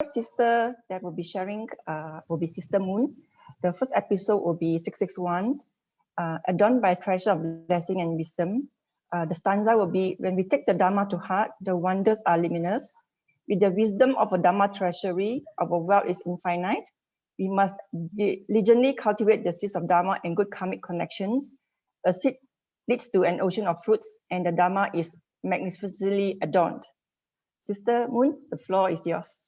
sister that will be sharing will be Sister Moon. The first episode will be 661, adorned by treasure of blessing and wisdom. The stanza will be, when we take the Dharma to heart, the wonders are limitless. With the wisdom of a Dharma treasury, our wealth is infinite. We must diligently cultivate the seeds of Dharma and good karmic connections. A seed leads to an ocean of fruits, and the Dharma is magnificently adorned. Sister Moon, the floor is yours.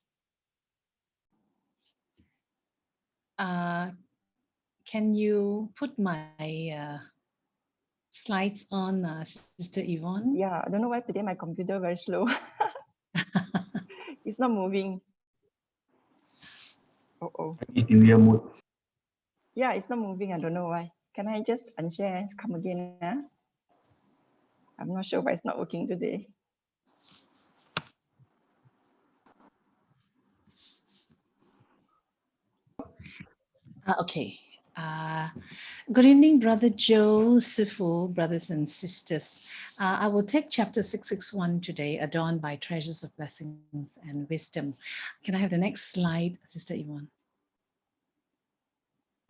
Can you put my slides on, Sister Yvonne? Yeah, I don't know why today my computer very slow. It's not moving. Oh. It's in real mode. Yeah, it's not moving. I don't know why. Can I just unshare and come again? I'm not sure why it's not working today. Okay. Good evening, Brother Joe, Sifu, brothers and sisters. I will take chapter 661 today, adorned by treasures of blessings and wisdom. Can I have the next slide, Sister Yvonne?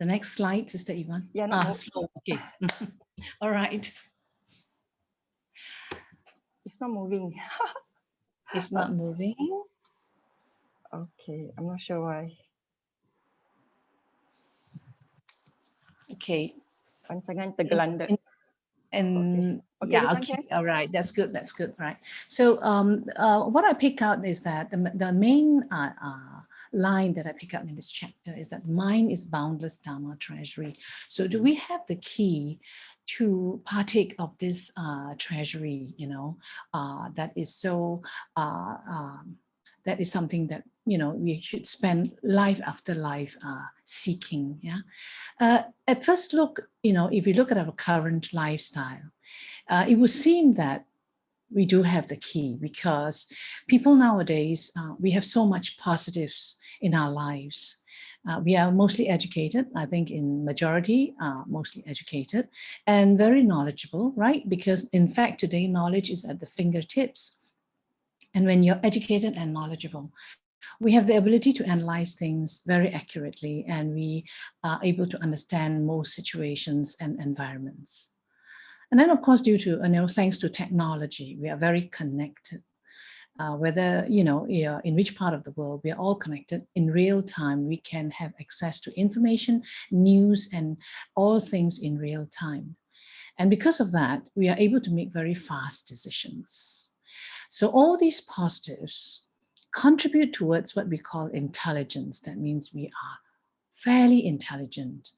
The next slide, Sister Yvonne? Yeah, slow. Okay. All right. It's not moving. It's not moving. Okay, I'm not sure why. Okay. Rancangan tergelandut. And okay, yeah, okay, all right, that's good, right? So what I pick out is that the main line that I pick up in this chapter is that mind is boundless Dharma treasury. So do we have the key to partake of this treasury, that is so that is something that we should spend life after life seeking. At first look, if you look at our current lifestyle, it would seem that we do have the key, because people nowadays, we have so much positives in our lives. We are mostly educated, I think in majority, mostly educated and very knowledgeable, right? Because in fact, today knowledge is at the fingertips. And when you're educated and knowledgeable, we have the ability to analyze things very accurately, and we are able to understand most situations and environments. And then, of course, due to, thanks to technology, we are very connected. Whether, in which part of the world, we are all connected in real time. We can have access to information, news, and all things in real time. And because of that, we are able to make very fast decisions. So all these positives contribute towards what we call intelligence. That means we are fairly intelligent.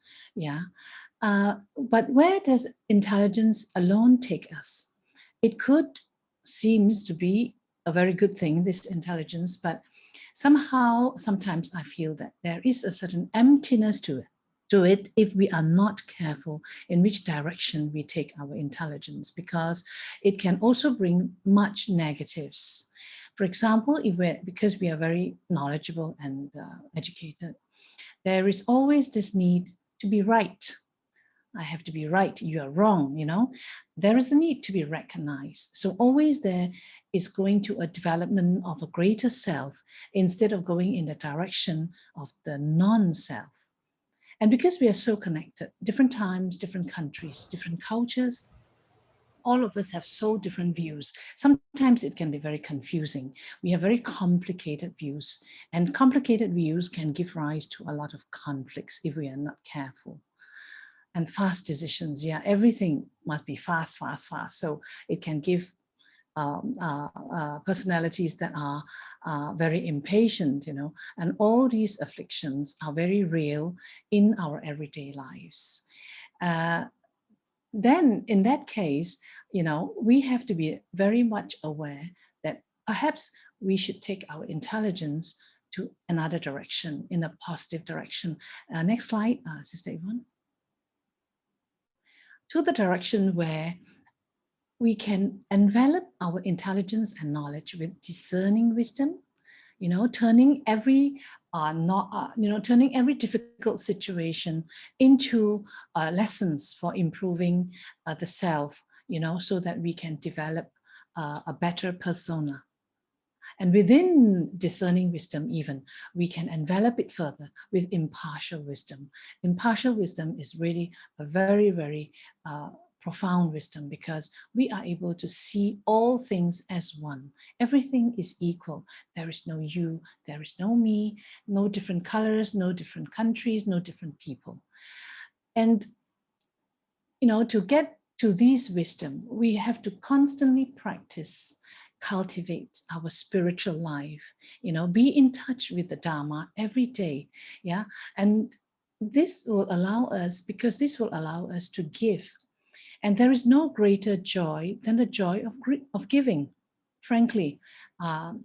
But where does intelligence alone take us? It could seems to be a very good thing, this intelligence, but somehow, sometimes I feel that there is a certain emptiness to it if we are not careful in which direction we take our intelligence, because it can also bring much negatives. For example, because we are very knowledgeable and educated, there is always this need to be right. I have to be right, you are wrong, There is a need to be recognized. So always there is going to a development of a greater self instead of going in the direction of the non-self. And because we are so connected, different times, different countries, different cultures, all of us have so different views. Sometimes it can be very confusing. We have very complicated views, and complicated views can give rise to a lot of conflicts if we are not careful. And fast decisions, everything must be fast. So it can give personalities that are very impatient, and all these afflictions are very real in our everyday lives. Then in that case, we have to be very much aware that perhaps we should take our intelligence to another direction, in a positive direction. Next slide, Sister Yvonne. To the direction where we can envelop our intelligence and knowledge with discerning wisdom, turning every turning every difficult situation into lessons for improving the self, so that we can develop a better persona. And within discerning wisdom even, we can envelop it further with impartial wisdom. Impartial wisdom is really a very, very profound wisdom, because we are able to see all things as one. Everything is equal. There is no you, there is no me, no different colors, no different countries, no different people. And, to get to this wisdom, we have to constantly practice, cultivate our spiritual life, be in touch with the Dharma every day. Yeah. And this will allow us, because this will allow us to give. And there is no greater joy than the joy of giving, frankly. And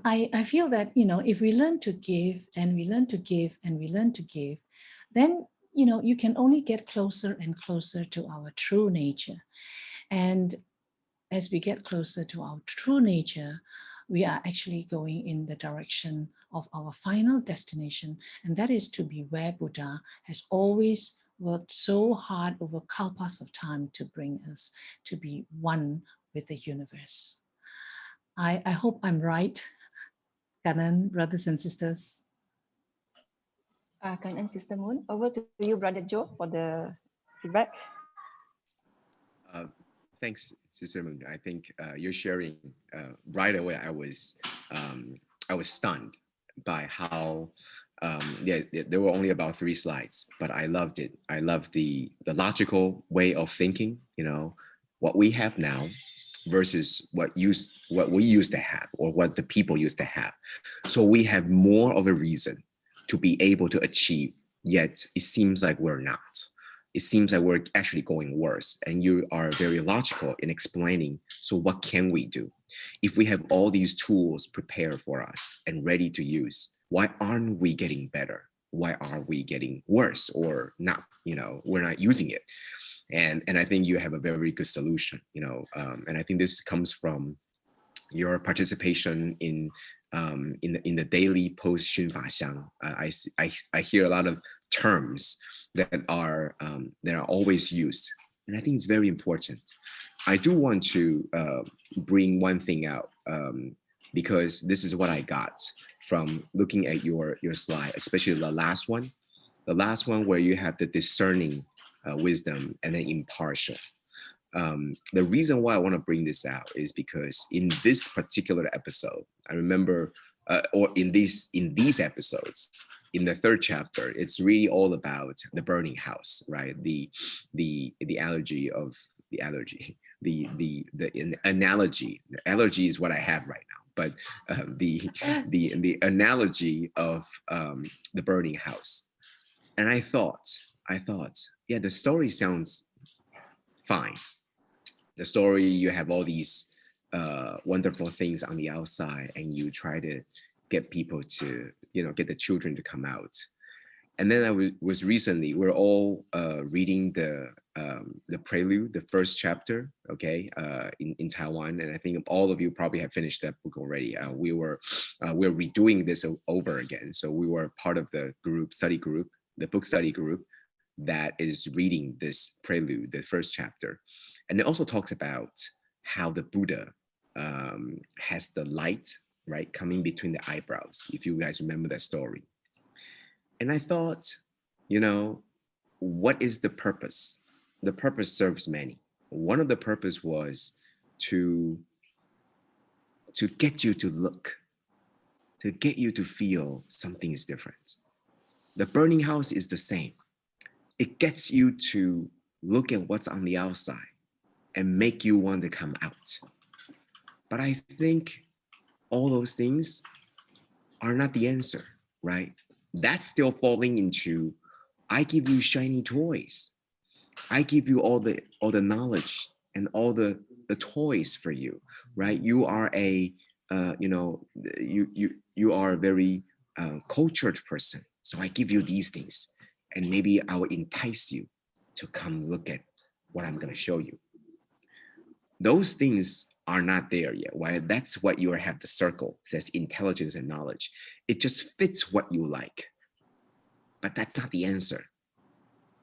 I feel that, if we learn to give and we learn to give and we learn to give, then, you can only get closer and closer to our true nature. And as we get closer to our true nature, we are actually going in the direction of our final destination. And that is to be where Buddha has always worked so hard over kalpas of time to bring us to be one with the universe. I hope I'm right, Kanan, brothers and sisters. Kanan, Sister Moon, over to you, Brother Joe, for the feedback. Thanks, Sister Moon. I think you're sharing right away. I was stunned by how there were only about 3 slides, but I loved it. I loved the logical way of thinking. What we have now versus what we used to have, or what the people used to have. So we have more of a reason to be able to achieve, yet it seems like we're not. It seems like we're actually going worse. And you are very logical in explaining, so what can we do? If we have all these tools prepared for us and ready to use, why aren't we getting better? Why are we getting worse or not? We're not using it. And I think you have a very good solution, and I think this comes from your participation in the daily post Xun Fa Xiang. I hear a lot of terms that are always used, and I think it's very important. I do want to bring one thing out, because this is what I got from looking at your slide, especially the last one where you have the discerning wisdom and then impartial. The reason why I want to bring this out is because in this particular episode, I remember, or in these episodes, in the 3rd chapter, it's really all about the burning house, right? The analogy. The analogy is what I have right now, but the analogy of the burning house. And I thought, yeah, the story sounds fine. The story, you have all these wonderful things on the outside, and you try to get people to, get the children to come out. And then I was recently, we're all reading the prelude, the 1st chapter, okay, in Taiwan. And I think all of you probably have finished that book already. We're redoing this over again. So we were part of the book study group that is reading this prelude, the 1st chapter. And it also talks about how the Buddha has the light, right, coming between the eyebrows, if you guys remember that story. And I thought, what is the purpose? The purpose serves many. One of the purpose was to get you to look, to get you to feel something is different. The burning house is the same. It gets you to look at what's on the outside and make you want to come out. But I think all those things are not the answer, right? That's still falling into, I give you shiny toys. I give you all the knowledge and all the toys for you, right? You are you are a very cultured person. So I give you these things, and maybe I will entice you to come look at what I'm going to show you. Those things are not there yet. Why? That's what you have the circle, says intelligence and knowledge. It just fits what you like. But that's not the answer.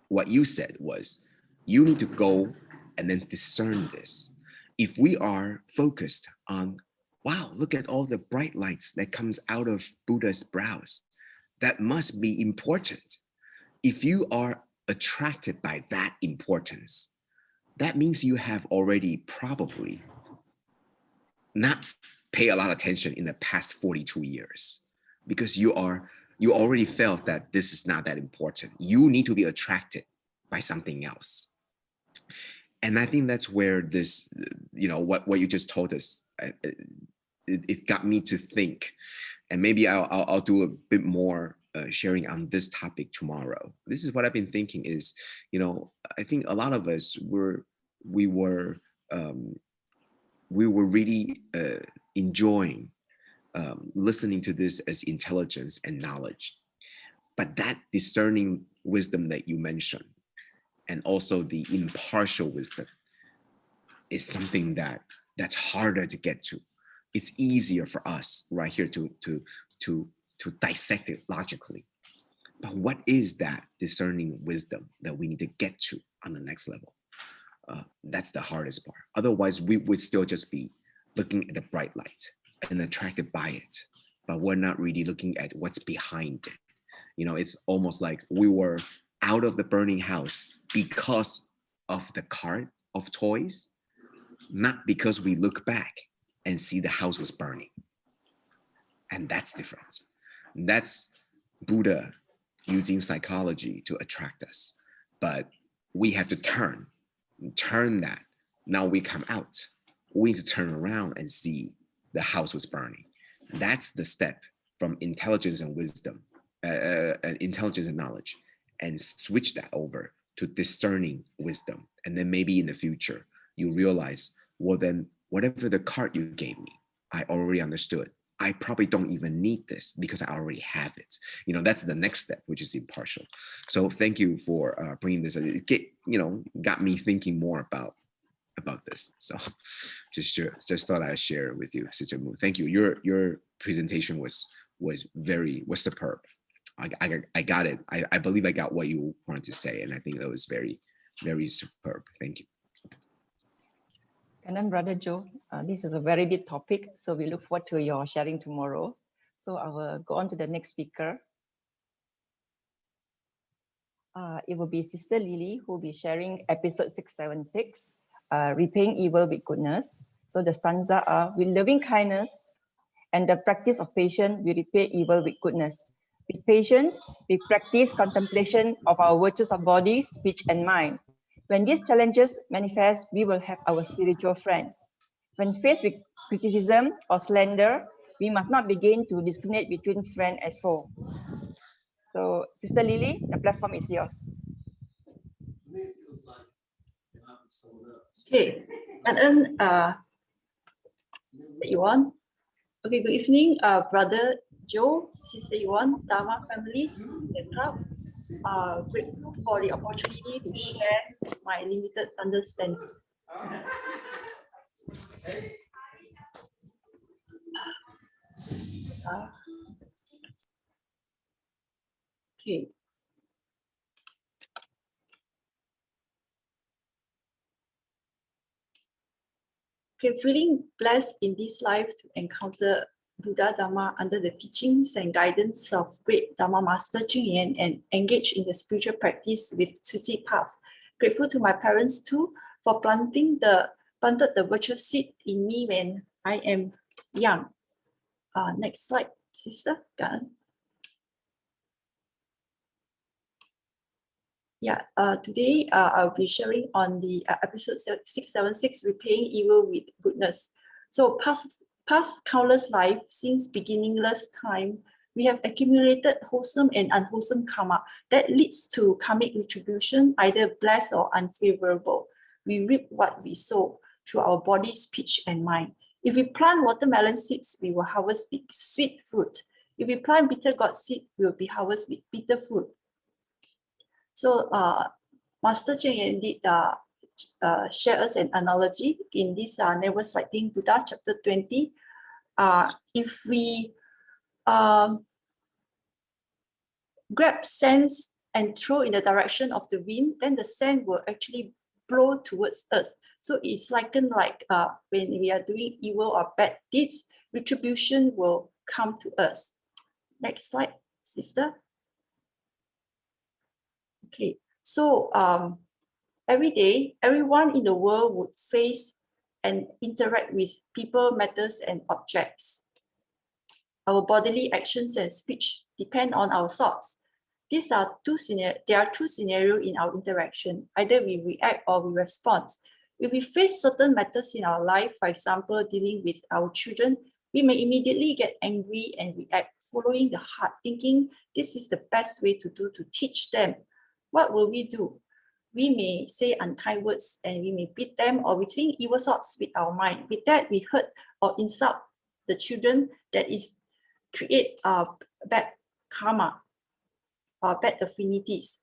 What you said was, you need to go and then discern this. If we are focused on wow, look at all the bright lights that comes out of Buddha's brows. That must be important. If you are attracted by that importance, that means you have already probably not pay a lot of attention in the past 42 years, because you already felt that this is not that important. You need to be attracted by something else. And I think that's where this, what you just told us, it got me to think. And maybe I'll do a bit more sharing on this topic tomorrow. This is what I've been thinking is, I think a lot of us we were really enjoying listening to this as intelligence and knowledge. But that discerning wisdom that you mentioned, and also the impartial wisdom, is something that's harder to get to. It's easier for us right here to dissect it logically. But what is that discerning wisdom that we need to get to on the next level? That's the hardest part. Otherwise, we would still just be looking at the bright light and attracted by it, but we're not really looking at what's behind it. It's almost like we were out of the burning house because of the cart of toys, not because we look back and see the house was burning. And that's different. That's Buddha using psychology to attract us. But we have to turn that. Now we come out. We need to turn around and see the house was burning. That's the step from intelligence and wisdom, intelligence and knowledge, and switch that over to discerning wisdom. And then maybe in the future, you realize, well, then whatever the card you gave me, I already understood. I probably don't even need this because I already have it. That's the next step, which is impartial. So thank you for bringing this. It got me thinking more about this. So just thought I'd share with you, Sister Moon. Thank you. Your presentation was superb. I got it. I believe I got what you wanted to say, and I think that was very, very superb. Thank you. And then Brother Joe, this is a very deep topic, so we look forward to your sharing tomorrow. So I will go on to the next speaker. It will be Sister Lily who will be sharing episode 676, Repaying Evil with Goodness. So the stanza are, with loving kindness and the practice of patience, we repay evil with goodness. With patience, we practice contemplation of our virtues of body, speech, and mind. When these challenges manifest, we will have our spiritual friends. When faced with criticism or slander, we must not begin to discriminate between friend and foe. So, Sister Lily, the platform is yours. Okay, and then SisYvonne. Okay, good evening, Brother Joe, SisYvonne, Dharma families, etc. Grateful for the opportunity to share my limited understanding. Okay. Okay, feeling blessed in this life to encounter Buddha Dharma under the teachings and guidance of great Dharma Master Ching Yen and engage in the spiritual practice with Tzu Chi path. Grateful to my parents too for planted the virtuous seed in me when I am young. Next slide, sister. Yeah, today I'll be sharing on the episode 676, Repaying Evil with Goodness. So past countless lives since beginningless time, we have accumulated wholesome and unwholesome karma that leads to karmic retribution, either blessed or unfavorable. We reap what we sow through our body, speech, and mind. If we plant watermelon seeds, we will harvest sweet fruit. If we plant bitter gourd seed, we will be harvest with bitter fruit. So Master Ching Yen did share us an analogy in this Never Slighting Buddha, chapter 20. If we grab sands and throw in the direction of the wind, then the sand will actually blow towards us. So it's likened like when we are doing evil or bad deeds, retribution will come to us. Next slide, sister. Okay, so every day, everyone in the world would face and interact with people, matters, and objects. Our bodily actions and speech depend on our thoughts. There are two scenarios in our interaction. Either we react or we respond. If we face certain matters in our life, for example, dealing with our children, we may immediately get angry and react, following the heart, thinking this is the best way to do to teach them. What will we do? We may say unkind words and we may beat them, or we think evil thoughts with our mind. With that, we hurt or insult the children, that is create bad karma or bad affinities.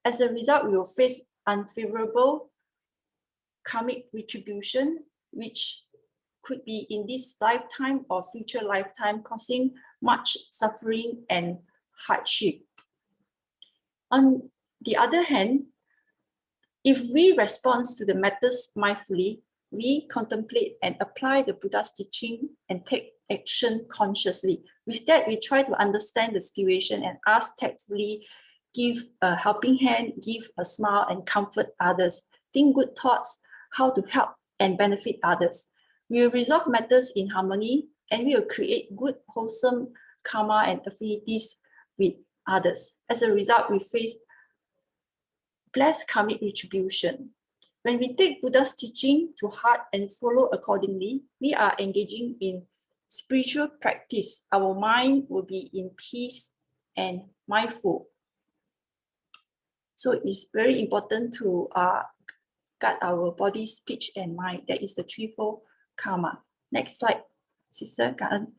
As a result, we will face unfavorable karmic retribution, which could be in this lifetime or future lifetime, causing much suffering and hardship. On the other hand, if we respond to the matters mindfully, we contemplate and apply the Buddha's teaching and take action consciously. With that, we try to understand the situation and ask tactfully, give a helping hand, give a smile, and comfort others. Think good thoughts, how to help and benefit others. We will resolve matters in harmony, and we will create good, wholesome karma and affinities with others. As a result, we face blessed karmic retribution. When we take Buddha's teaching to heart and follow accordingly, we are engaging in spiritual practice. Our mind will be in peace and mindful. So it's very important to guard our body, speech, and mind. That is the threefold karma. Next slide, Sister Kaan.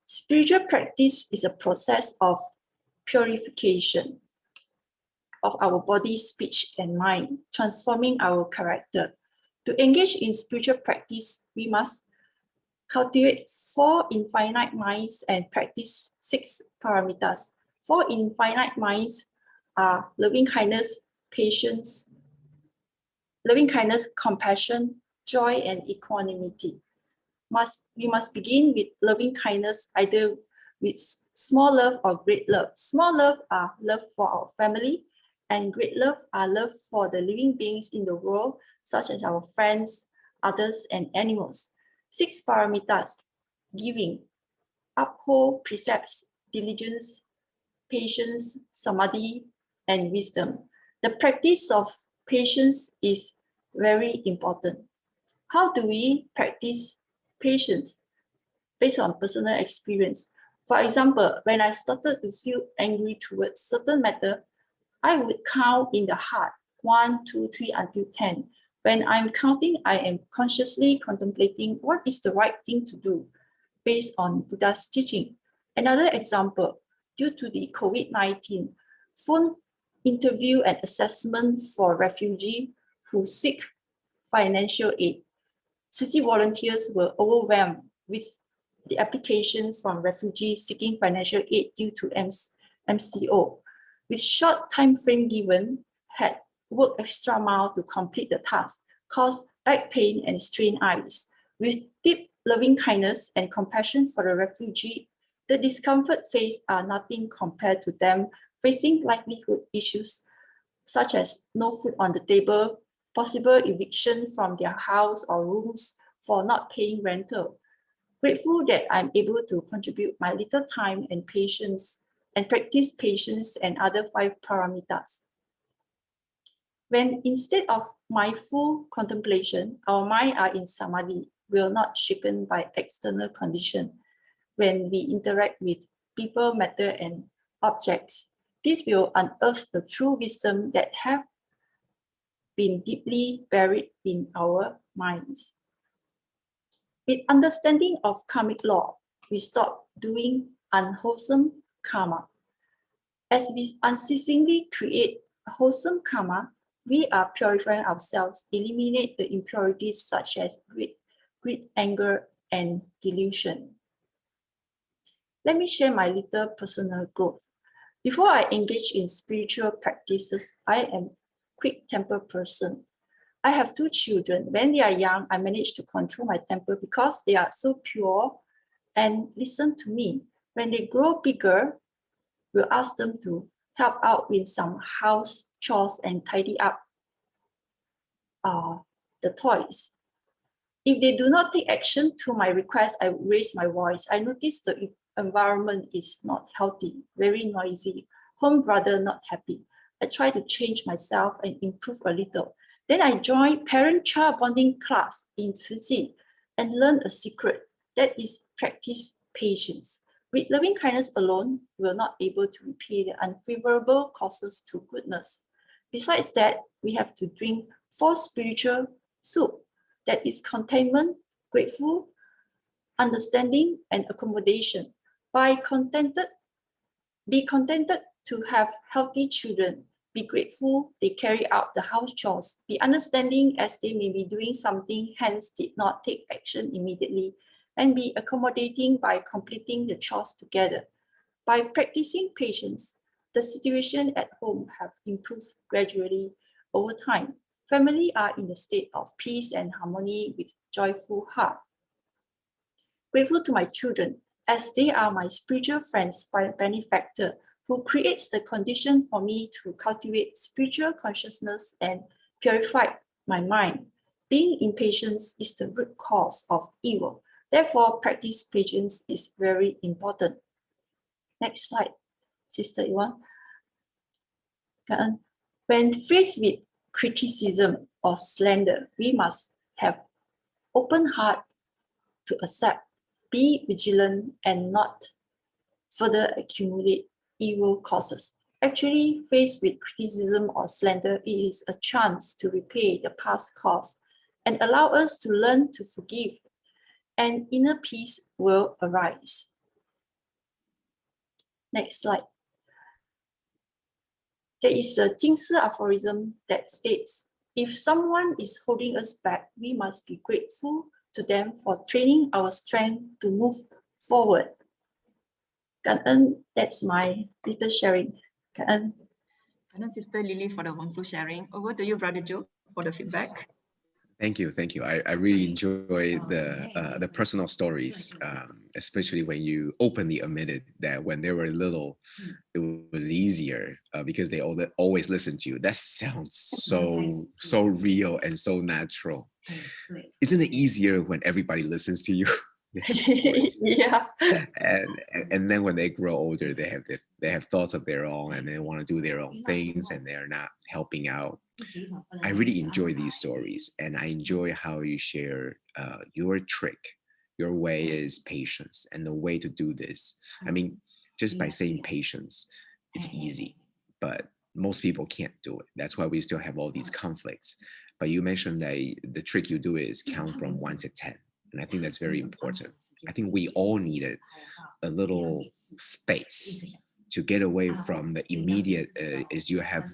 Spiritual practice is a process of purification of our body, speech, and mind, transforming our character. To engage in spiritual practice, we must cultivate 4 infinite minds and practice 6 paramitas. 4 infinite minds are loving kindness, patience, compassion, joy, and equanimity. We must begin with loving kindness, either with small love or great love. Small love are love for our family, and great love are love for the living beings in the world, such as our friends, others, and animals. 6 paramitas: giving, uphold precepts, diligence, patience, samadhi, and wisdom. The practice of patience is very important. How do we practice patience? Based on personal experience. For example, when I started to feel angry towards certain matter, I would count in the heart 1, 2, 3 until 10. When I'm counting, I am consciously contemplating what is the right thing to do based on Buddha's teaching. Another example, due to the COVID-19, phone interview and assessment for refugees who seek financial aid. Tzu Chi Volunteers were overwhelmed with the application from refugees seeking financial aid due to MCO. With short time frame given, had worked extra mile to complete the task, caused back pain and strained eyes. With deep loving kindness and compassion for the refugee, the discomfort faced are nothing compared to them facing livelihood issues such as no food on the table, possible eviction from their house or rooms for not paying rental. Grateful that I'm able to contribute my little time and patience and practice patience and other 5 paramitas. When instead of mindful contemplation, our mind are in samadhi, we are not shaken by external condition. When we interact with people, matter, and objects, this will unearth the true wisdom that have been deeply buried in our minds. With understanding of karmic law, we stop doing unwholesome karma. As we unceasingly create wholesome karma, we are purifying ourselves, eliminate the impurities such as greed, anger, and delusion. Let me share my little personal growth. Before I engage in spiritual practices, I am a quick-tempered person. I have 2 children. When they are young, I manage to control my temper because they are so pure and listen to me. When they grow bigger, we'll ask them to help out with some house chores and tidy up the toys. If they do not take action to my request, I raise my voice. I notice the environment is not healthy, very noisy. Home brother not happy. I try to change myself and improve a little. Then I join parent-child bonding class in Tzu Chi and learn a secret, that is practice patience. With loving kindness alone, we are not able to repay the unfavorable causes to goodness. Besides that, we have to drink 4 spiritual soup, that is contentment, grateful, understanding, and accommodation. Be contented to have healthy children. Be grateful they carry out the house chores. Be understanding as they may be doing something, hence did not take action immediately. And be accommodating by completing the chores together. By practicing patience, the situation at home have improved gradually over time. Family are in a state of peace and harmony with joyful heart. Grateful to my children, as they are my spiritual friends by benefactor, who creates the condition for me to cultivate spiritual consciousness and purify my mind. Being impatient is the root cause of evil. Therefore, practice patience is very important. Next slide, Sister Yvonne. When faced with criticism or slander, we must have open heart to accept, be vigilant, and not further accumulate evil causes. Actually, faced with criticism or slander, it is a chance to repay the past cause and allow us to learn to forgive, and inner peace will arise. Next slide. There is a Jingsi aphorism that states, if someone is holding us back, we must be grateful to them for training our strength to move forward. That's my little sharing. Sister Lily for the wonderful sharing. Over to you, Brother Joe, for the feedback. Thank you. I really enjoy the personal stories, especially when you openly admitted that when they were little, it was easier because they always listened to you. That sounds so real and so natural. Isn't it easier when everybody listens to you? Yeah. And then when they grow older, they have thoughts of their own and they want to do their own things and they're not helping out. I really enjoy these stories, and I enjoy how you share your trick. Your way is patience, and the way to do this, I mean, just by saying patience, it's easy, but most people can't do it. That's why we still have all these conflicts. But you mentioned that the trick you do is count from 1 to 10. And I think that's very important. I think we all needed a little space to get away from the immediate, as you have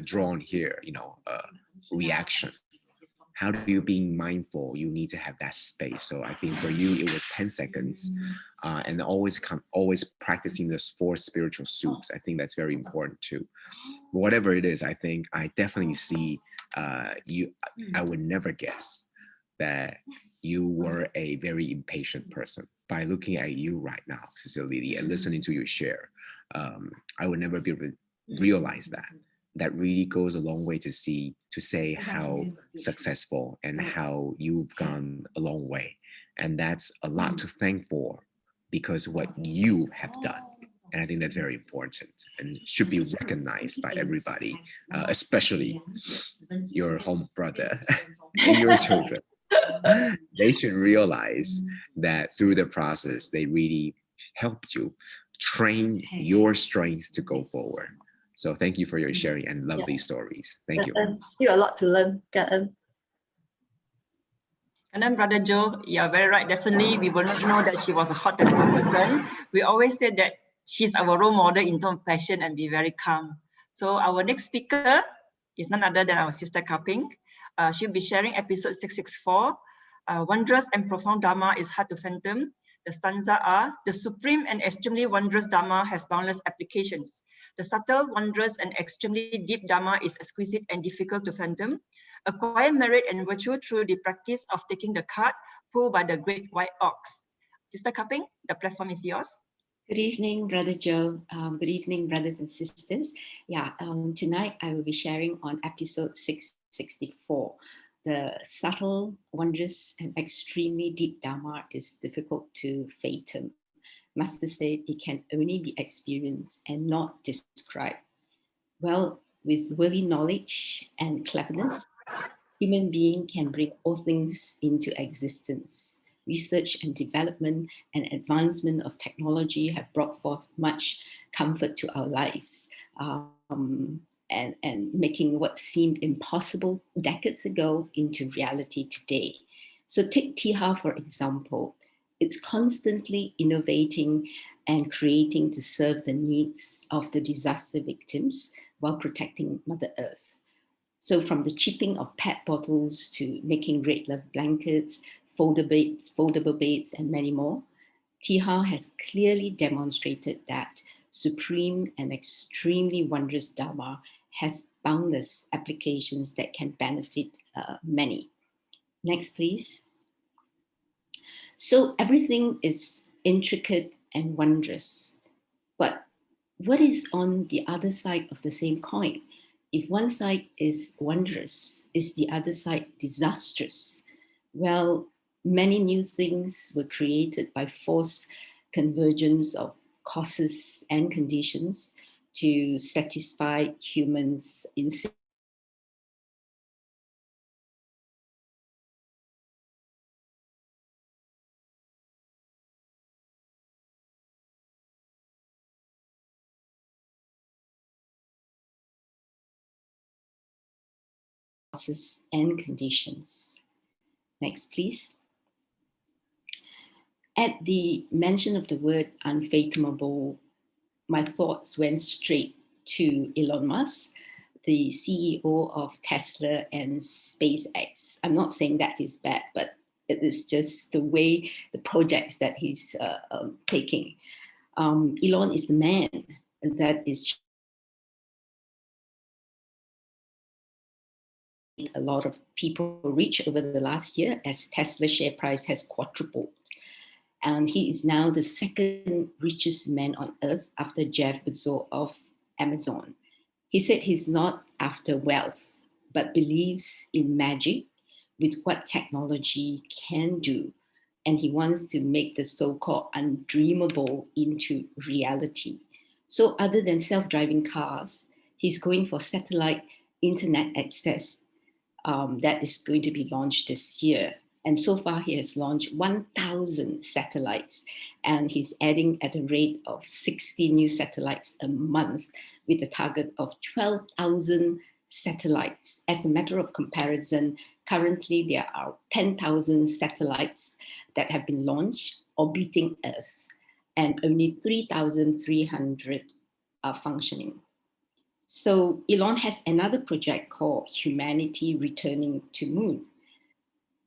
drawn here, reaction. How do you be mindful? You need to have that space. So I think for you, it was 10 seconds and always practicing those 4 spiritual soups. I think that's very important too. Whatever it is, I think I definitely see you. I would never guess that you were a very impatient person. By looking at you right now, Sister Lily, and listening to you share, I would never be able to realize that. That really goes a long way to say how successful and how you've gone a long way. And that's a lot to thank for because what you have done. And I think that's very important and should be recognized by everybody, especially your home brother and your children. They should realize that through the process, they really helped you train your strength to go forward. So thank you for your sharing and lovely stories. Thank you. Still a lot to learn. And then Brother Joe, you're very right. Definitely, we will not know that she was a hot-tempered person. We always said that she's our role model in terms of passion and be very calm. So our next speaker is none other than our Sister Kaping. She'll be sharing episode 664. Wondrous and profound Dharma is hard to fathom. The stanza are, the supreme and extremely wondrous Dharma has boundless applications. The subtle, wondrous, and extremely deep Dharma is exquisite and difficult to fathom. Acquire merit and virtue through the practice of taking the cart pulled by the great white ox. Sister Kaping, the platform is yours. Good evening, Brother Joe. Good evening, brothers and sisters. Yeah, tonight I will be sharing on episode 664. The subtle, wondrous, and extremely deep Dharma is difficult to fathom. Master said it can only be experienced and not described. Well, with worldly knowledge and cleverness, human being can bring all things into existence. Research and development and advancement of technology have brought forth much comfort to our lives, and making what seemed impossible decades ago into reality today. So take TIHA, for example. It's constantly innovating and creating to serve the needs of the disaster victims while protecting Mother Earth. So from the chipping of PET bottles to making Red Love blankets, foldable beds, and many more, TIHA has clearly demonstrated that supreme and extremely wondrous Dharma has boundless applications that can benefit many. Next, please. So everything is intricate and wondrous, but what is on the other side of the same coin? If one side is wondrous, is the other side disastrous? Well, many new things were created by forced convergence of causes and conditions to satisfy humans' instinct. And conditions. Next, please. At the mention of the word unfathomable, my thoughts went straight to Elon Musk, the CEO of Tesla and SpaceX. I'm not saying that he's bad, but it is just the way, the projects that he's taking. Elon is the man that is a lot of people rich over the last year as Tesla share price has quadrupled. And he is now the second richest man on earth after Jeff Bezos of Amazon. He said he's not after wealth, but believes in magic with what technology can do. And he wants to make the so-called undreamable into reality. So other than self-driving cars, he's going for satellite internet access that is going to be launched this year. And so far, he has launched 1,000 satellites, and he's adding at a rate of 60 new satellites a month with a target of 12,000 satellites. As a matter of comparison, currently there are 10,000 satellites that have been launched orbiting Earth, and only 3,300 are functioning. So Elon has another project called Humanity Returning to Moon,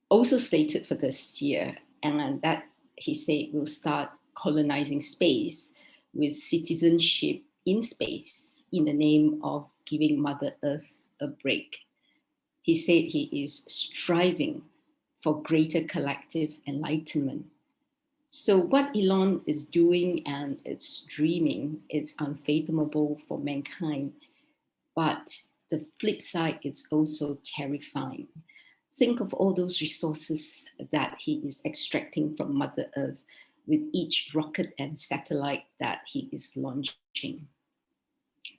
also slated for this year, and that he said will start colonizing space with citizenship in space in the name of giving Mother Earth a break. He said he is striving for greater collective enlightenment. So what Elon is doing and it's dreaming is unfathomable for mankind, but the flip side is also terrifying. Think of all those resources that he is extracting from Mother Earth with each rocket and satellite that he is launching.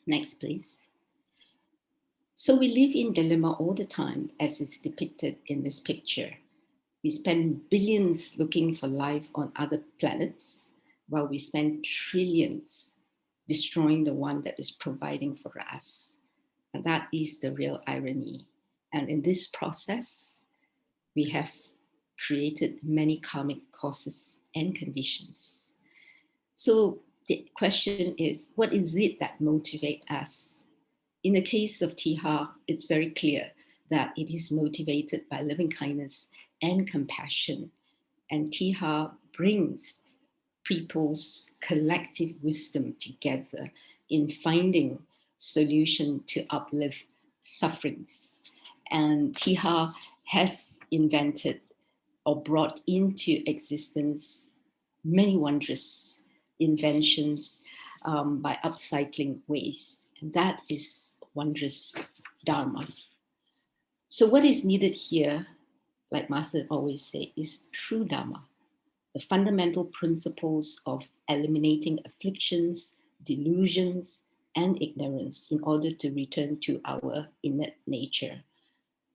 Next, please. So we live in dilemma all the time, as is depicted in this picture. We spend billions looking for life on other planets, while we spend trillions destroying the one that is providing for us. And that is the real irony. And in this process, we have created many karmic causes and conditions. So the question is, what is it that motivates us? In the case of TIHA, it's very clear that it is motivated by loving kindness and compassion. And TIHA brings people's collective wisdom together in finding solution to uplift sufferings. And Tiha has invented or brought into existence many wondrous inventions by upcycling waste. And that is wondrous Dharma. So what is needed here, like Master always say, is true Dharma, the fundamental principles of eliminating afflictions, delusions, and ignorance in order to return to our innate nature.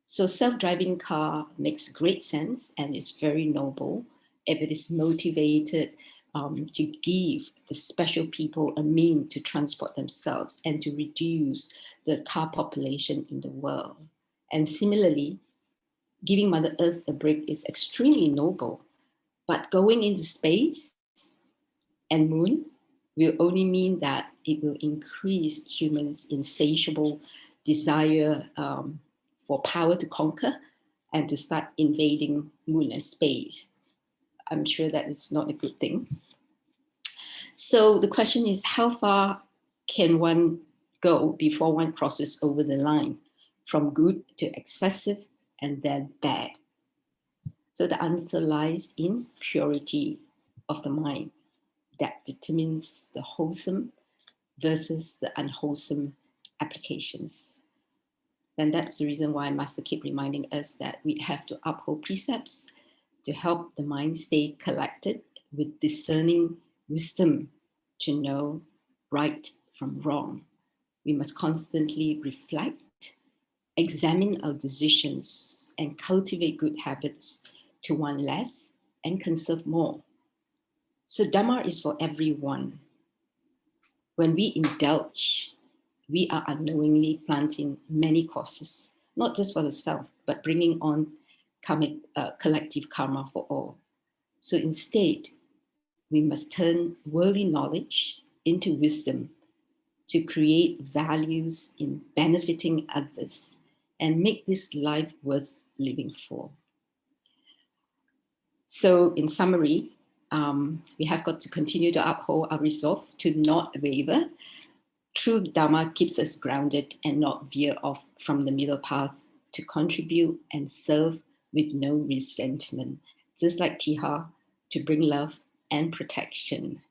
So self-driving car makes great sense and is very noble if it is motivated to give the special people a means to transport themselves and to reduce the car population in the world. And similarly, giving Mother Earth a break is extremely noble, but going into space and moon will only mean that it will increase humans' insatiable desire for power to conquer and to start invading moon and space. I'm sure that is not a good thing. So the question is, how far can one go before one crosses over the line from good to excessive and then bad? So the answer lies in purity of the mind that determines the wholesome versus the unwholesome applications. And that's the reason why Master keep reminding us that we have to uphold precepts to help the mind stay collected with discerning wisdom to know right from wrong. We must constantly reflect, examine our decisions, and cultivate good habits to want less and conserve more. So Dharma is for everyone. When we indulge, we are unknowingly planting many causes, not just for the self, but bringing on collective karma for all. So instead, we must turn worldly knowledge into wisdom to create values in benefiting others and make this life worth living for. So in summary, we have got to continue to uphold our resolve to not waver. True Dharma keeps us grounded and not veer off from the middle path to contribute and serve with no resentment, just like Tiha, to bring love and protection.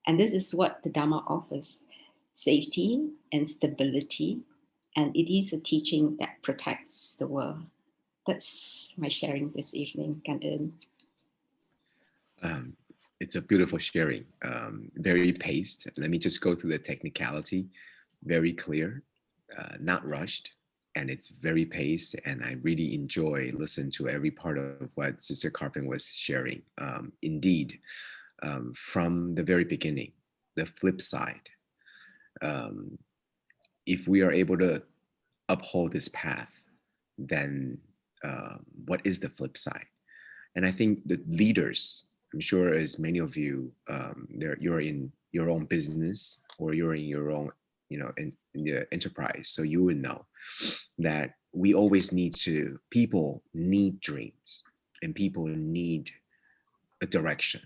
And this is what the Dharma offers, safety and stability. And it is a teaching that protects the world. That's my sharing this evening, Kan Eun. It's a beautiful sharing, very paced. Let me just go through the technicality, very clear, not rushed, and it's very paced. And I really enjoy listening to every part of what Sister Karpen was sharing. Indeed, from the very beginning, the flip side, if we are able to uphold this path, then what is the flip side? And I think the leaders, I'm sure as many of you, you're in your own business or you're in your own, in the enterprise. So you would know that we always people need dreams and people need a direction.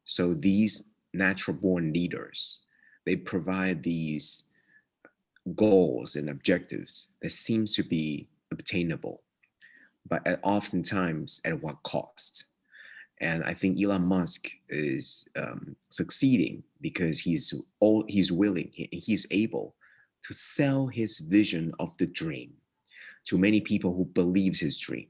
So these natural born leaders, they provide these goals and objectives that seems to be obtainable, but oftentimes at what cost? And I think Elon Musk is succeeding because he's willing, he's able to sell his vision of the dream to many people who believes his dream.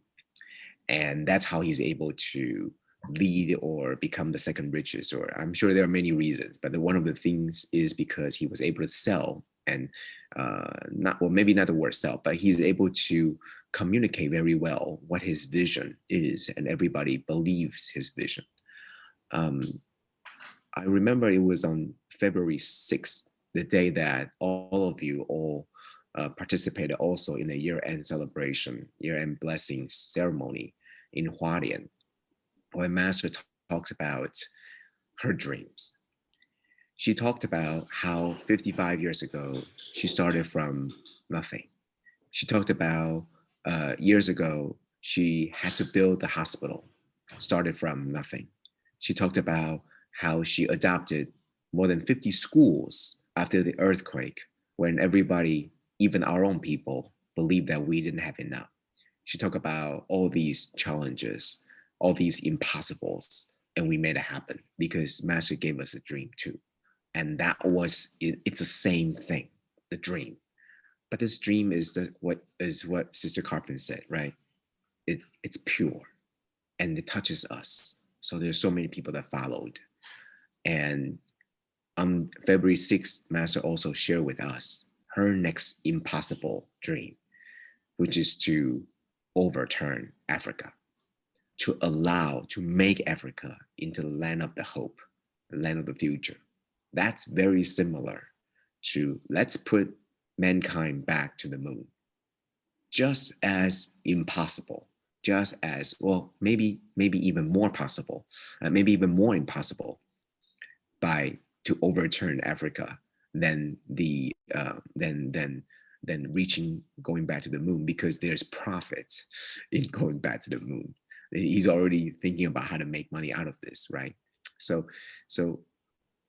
And that's how he's able to lead or become the second richest, or I'm sure there are many reasons, but one of the things is because he was able to sell and maybe not the word sell, but he's able to communicate very well what his vision is, and everybody believes his vision. I remember it was on February 6th, the day that all of you participated also in the year-end celebration, year-end blessings ceremony in Hualien, where Master talks about her dreams. She talked about how 55 years ago, she started from nothing. She talked about years ago, she had to build the hospital, started from nothing. She talked about how she adopted more than 50 schools after the earthquake, when everybody, even our own people, believed that we didn't have enough. She talked about all these challenges, all these impossibles, and we made it happen because Master gave us a dream too. And that was, it's the same thing, the dream. But this dream is what Sister Carpenter said, right? It's pure and it touches us. So there's so many people that followed. And on February 6th, Master also shared with us her next impossible dream, which is to overturn Africa, to make Africa into the land of the hope, the land of the future. That's very similar to let's put mankind back to the moon. Just as impossible, just as, well, maybe even more possible, maybe even more impossible to overturn Africa than going back to the moon, because there's profit in going back to the moon. He's already thinking about how to make money out of this, right? So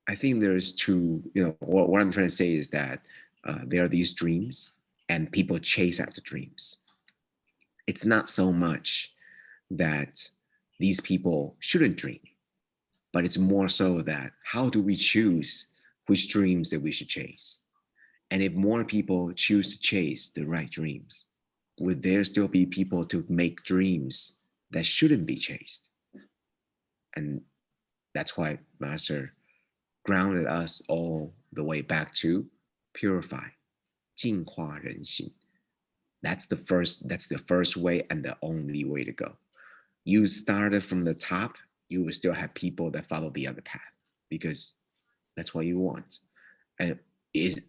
I think there's two, what I'm trying to say is that there are these dreams and people chase after dreams. It's not so much that these people shouldn't dream, but it's more so that how do we choose which dreams that we should chase? And if more people choose to chase the right dreams, would there still be people to make dreams that shouldn't be chased? And that's why Master grounded us all the way back to purify, 净化人心. That's the first way and the only way to go. You started from the top, you will still have people that follow the other path because that's what you want. And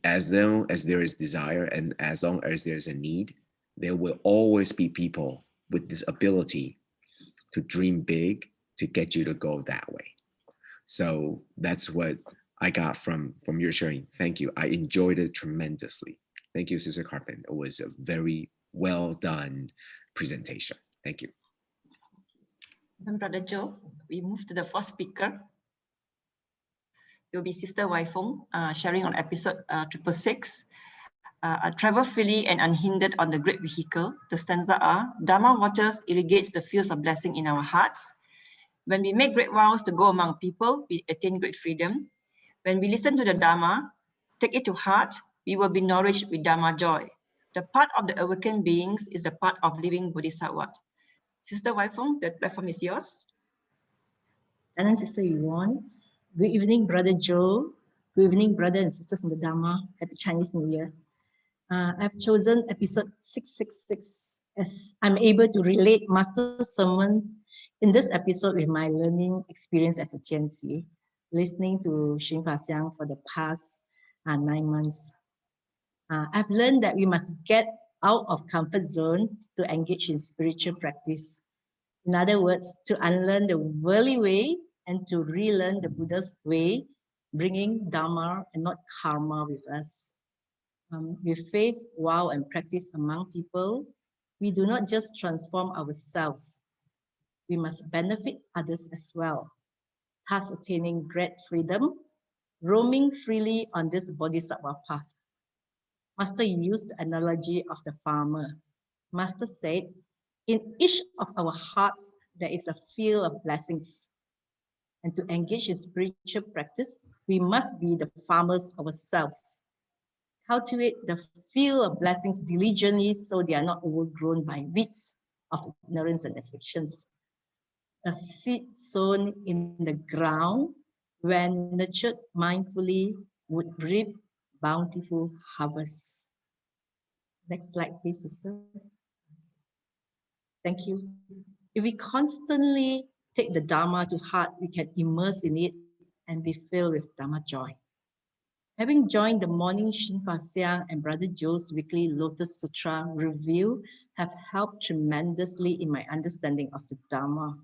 as long as there is desire and as long as there's a need, there will always be people with this ability to dream big to get you to go that way. So that's what I got from your sharing. Thank you. I enjoyed it tremendously. Thank you, Sister Carpenter. It was a very well done presentation. Thank you. And Brother Joe, we move to the fourth speaker. It will be Sister Waifeng, sharing on episode 666. Travel freely and unhindered on the great vehicle. The stanza are, Dharma waters irrigates the fields of blessing in our hearts. When we make great vows to go among people, we attain great freedom. When we listen to the Dharma, take it to heart, we will be nourished with Dharma joy. The part of the awakened beings is the part of living Bodhisattva. Sister Waifeng, the platform is yours. And then Sister Yvonne. Good evening, Brother Joe. Good evening, brother and sisters in the Dharma. Happy Chinese New Year. I've chosen episode 666 as I'm able to relate Master's sermon in this episode with my learning experience as a GNC, listening to Xun Fa Xiang for the past 9 months. I've learned that we must get out of comfort zone to engage in spiritual practice. In other words, to unlearn the worldly way and to relearn the Buddha's way, bringing Dharma and not karma with us. With faith, vow, and practice among people, we do not just transform ourselves, we must benefit others as well, thus attaining great freedom, roaming freely on this bodhisattva path. Master used the analogy of the farmer. Master said, in each of our hearts, there is a field of blessings. And to engage in spiritual practice, we must be the farmers ourselves. Cultivate the field of blessings diligently so they are not overgrown by weeds of ignorance and afflictions. A seed sown in the ground, when nurtured mindfully, would reap bountiful harvests. Next slide, please, sister. Thank you. If we constantly take the Dharma to heart, we can immerse in it and be filled with Dharma joy. Having joined the morning Xun Fa Xiang and Brother Joe's weekly Lotus Sutra review have helped tremendously in my understanding of the Dharma.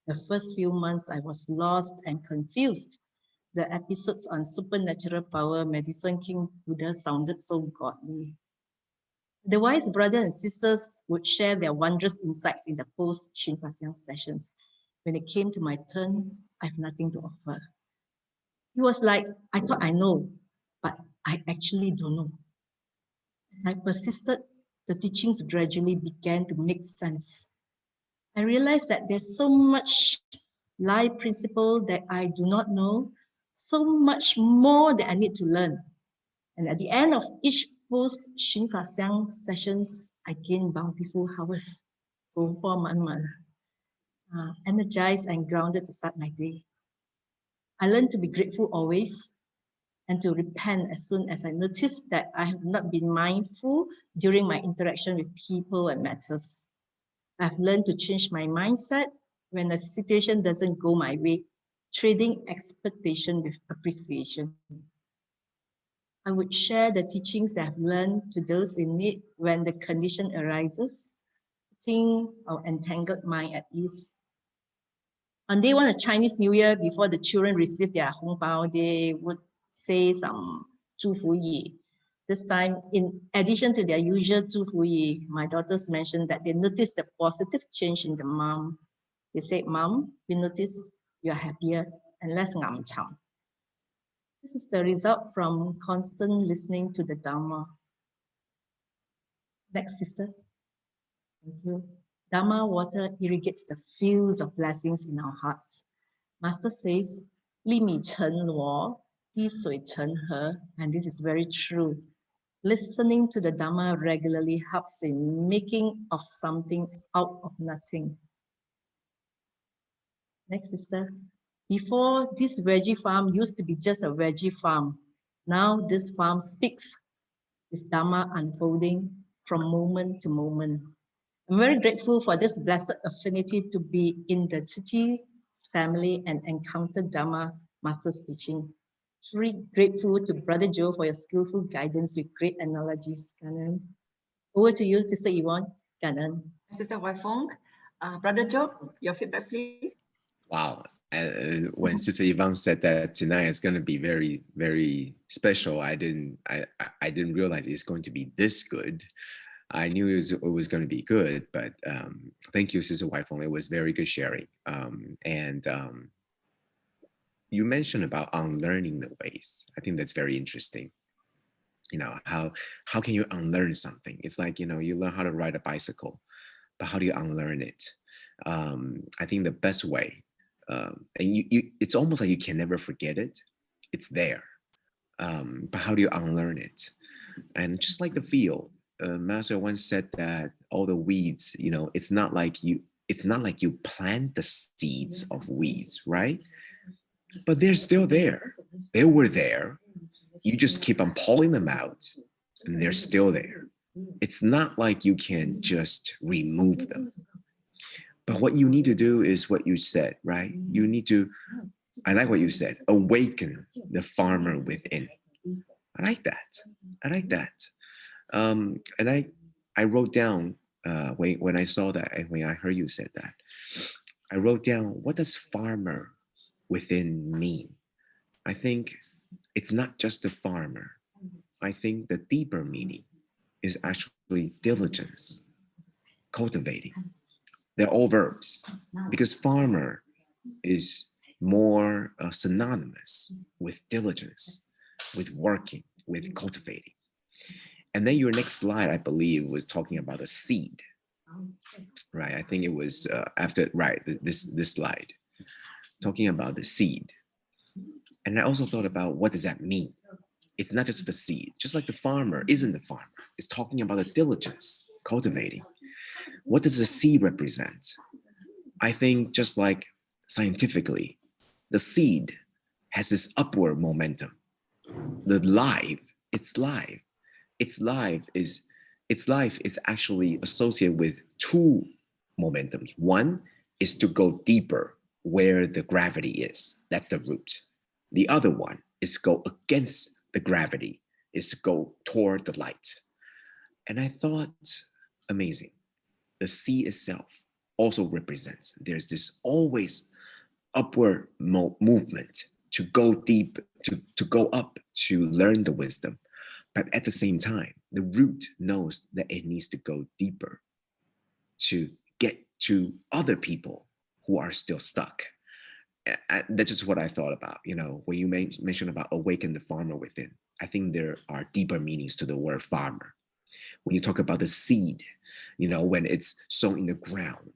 The first few months I was lost and confused. The episodes on supernatural power, Medicine King Buddha sounded so godly. The wise brothers and sisters would share their wondrous insights in the post-Xun Fa Xiang sessions. When it came to my turn, I have nothing to offer. It was like, I thought I know, but I actually don't know. As I persisted, the teachings gradually began to make sense. I realized that there's so much life principle that I do not know, so much more that I need to learn. And at the end of each post Xun Fa Xiang sessions, I gained bountiful harvest. So energized and grounded to start my day. I learned to be grateful always and to repent as soon as I noticed that I have not been mindful during my interaction with people and matters. I've learned to change my mindset when a situation doesn't go my way, trading expectation with appreciation. I would share the teachings that I've learned to those in need when the condition arises, putting our entangled mind at ease. On day one of Chinese New Year, before the children receive their hongbao, they would say some 祝福语. This time, in addition to their usual 祝福语, my daughters mentioned that they noticed the positive change in the mom. They said, "Mom, we noticed you're happier and less ngam cham." This is the result from constant listening to the Dharma. Next, sister. Thank you. Dharma water irrigates the fields of blessings in our hearts. Master says, 粒米成箩，滴水成河, and this is very true. Listening to the Dharma regularly helps in making of something out of nothing. Next, sister. Before, this veggie farm used to be just a veggie farm. Now this farm speaks with Dharma unfolding from moment to moment. I'm very grateful for this blessed affinity to be in the Tzu Chi family and encounter Dharma Master's teaching. Very grateful to Brother Joe for your skillful guidance with great analogies. Kanan. Over to you, Sister Yvonne. Kanan. Sister Wai Fong, Brother Joe, your feedback, please. Wow. When Sister Yvonne said that tonight is going to be very, very special, I didn't realize it's going to be this good. I knew it was going to be good, but thank you, Sister Wai Fong. It was very good sharing. You mentioned about unlearning the ways. I think that's very interesting. You know, how can you unlearn something? It's like, you know, you learn how to ride a bicycle, but how do you unlearn it? I think the best way, and it's almost like you can never forget it. It's there, but how do you unlearn it? And just like the field, Master once said that all the weeds, you know, it's not like you plant the seeds of weeds, right? But they're still there. They were there. You just keep on pulling them out, and they're still there. It's not like you can just remove them. But what you need to do is what you said, right? You need to, I like what you said, awaken the farmer within. I like that. I like that. And I wrote down, when I saw that, and when I heard you said that, I wrote down, what does farmer within mean? I think it's not just the farmer. I think the deeper meaning is actually diligence, cultivating. They're all verbs, because farmer is more synonymous with diligence, with working, with cultivating. And then your next slide, I believe, was talking about a seed, right? I think it was after, right, this slide, talking about the seed. And I also thought about, what does that mean? It's not just the seed, just like the farmer isn't the farmer. It's talking about the diligence, cultivating. What does the seed represent? I think just like scientifically, the seed has this upward momentum. The life, its life is actually associated with two momentums. One is to go deeper where the gravity is. That's the root. The other one is to go against the gravity, is to go toward the light. And I thought, amazing. The seed itself also represents, there's this always upward movement to go deep, to go up, to learn the wisdom. But at the same time, the root knows that it needs to go deeper to get to other people who are still stuck. that's just what I thought about, when you mentioned about awaken the farmer within. I think there are deeper meanings to the word farmer. When you talk about the seed, when it's sown in the ground,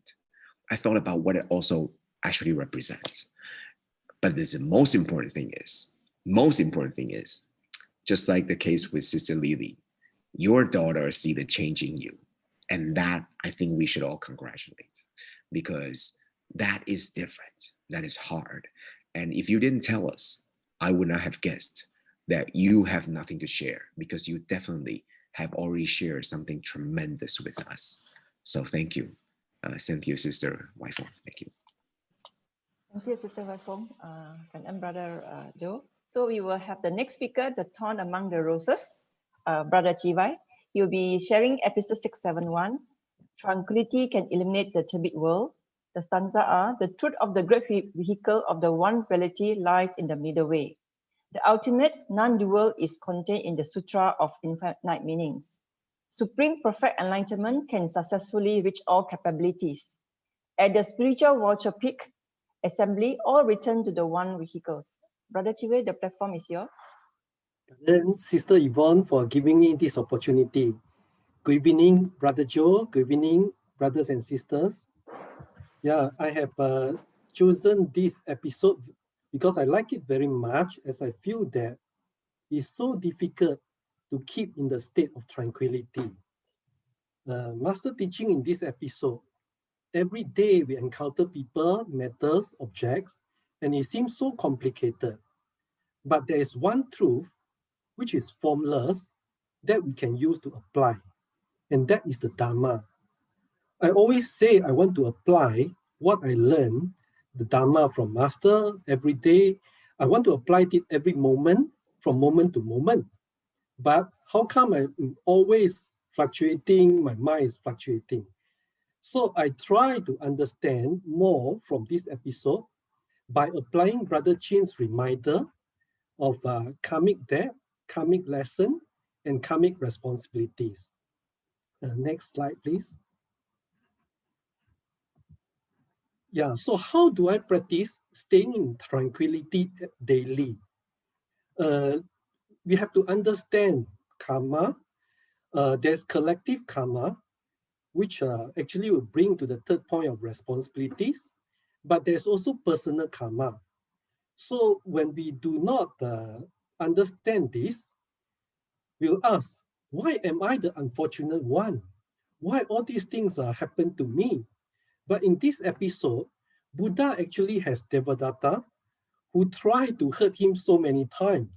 I thought about what it also actually represents. But the most important thing is, just like the case with Sister Lily, your daughter see the change in you. And that I think we should all congratulate, because that is different. That is hard. And if you didn't tell us, I would not have guessed that you have nothing to share, because you definitely have already shared something tremendous with us. So thank you. Thank you, Sister Wifong. Thank you. Thank you, Sister Wifong, and Brother Joe. So we will have the next speaker, the Thorn Among the Roses, Brother Chivai. He'll be sharing episode 671, Tranquility Can Eliminate the Turbid World. The stanza are, the truth of the great vehicle of the one reality lies in the middle way. The ultimate non-dual is contained in the Sutra of Infinite Meanings. Supreme perfect enlightenment can successfully reach all capabilities. At the spiritual vulture peak assembly, all return to the one vehicle. Brother Chiwe, the platform is yours. Then Sister Yvonne for giving me this opportunity. Good evening, Brother Joe. Good evening, brothers and sisters. Yeah, I have chosen this episode because I like it very much, as I feel that it's so difficult to keep in the state of tranquility. Master teaching in this episode, every day we encounter people, matters, objects, and it seems so complicated. But there is one truth which is formless that we can use to apply, and that is the Dharma. I always say I want to apply what I learn, the Dharma from Master every day. I want to apply it every moment, from moment to moment. But how come I'm always fluctuating, my mind is fluctuating? So I try to understand more from this episode by applying Brother Chin's reminder of karmic debt, karmic lesson, and karmic responsibilities. Next slide, please. Yeah, so how do I practice staying in tranquility daily? We have to understand karma. There's collective karma, which actually will bring to the third point of responsibilities, but there's also personal karma. So when we do not understand this, we'll ask, why am I the unfortunate one? Why all these things happen to me? But in this episode, Buddha actually has Devadatta who tried to hurt him so many times.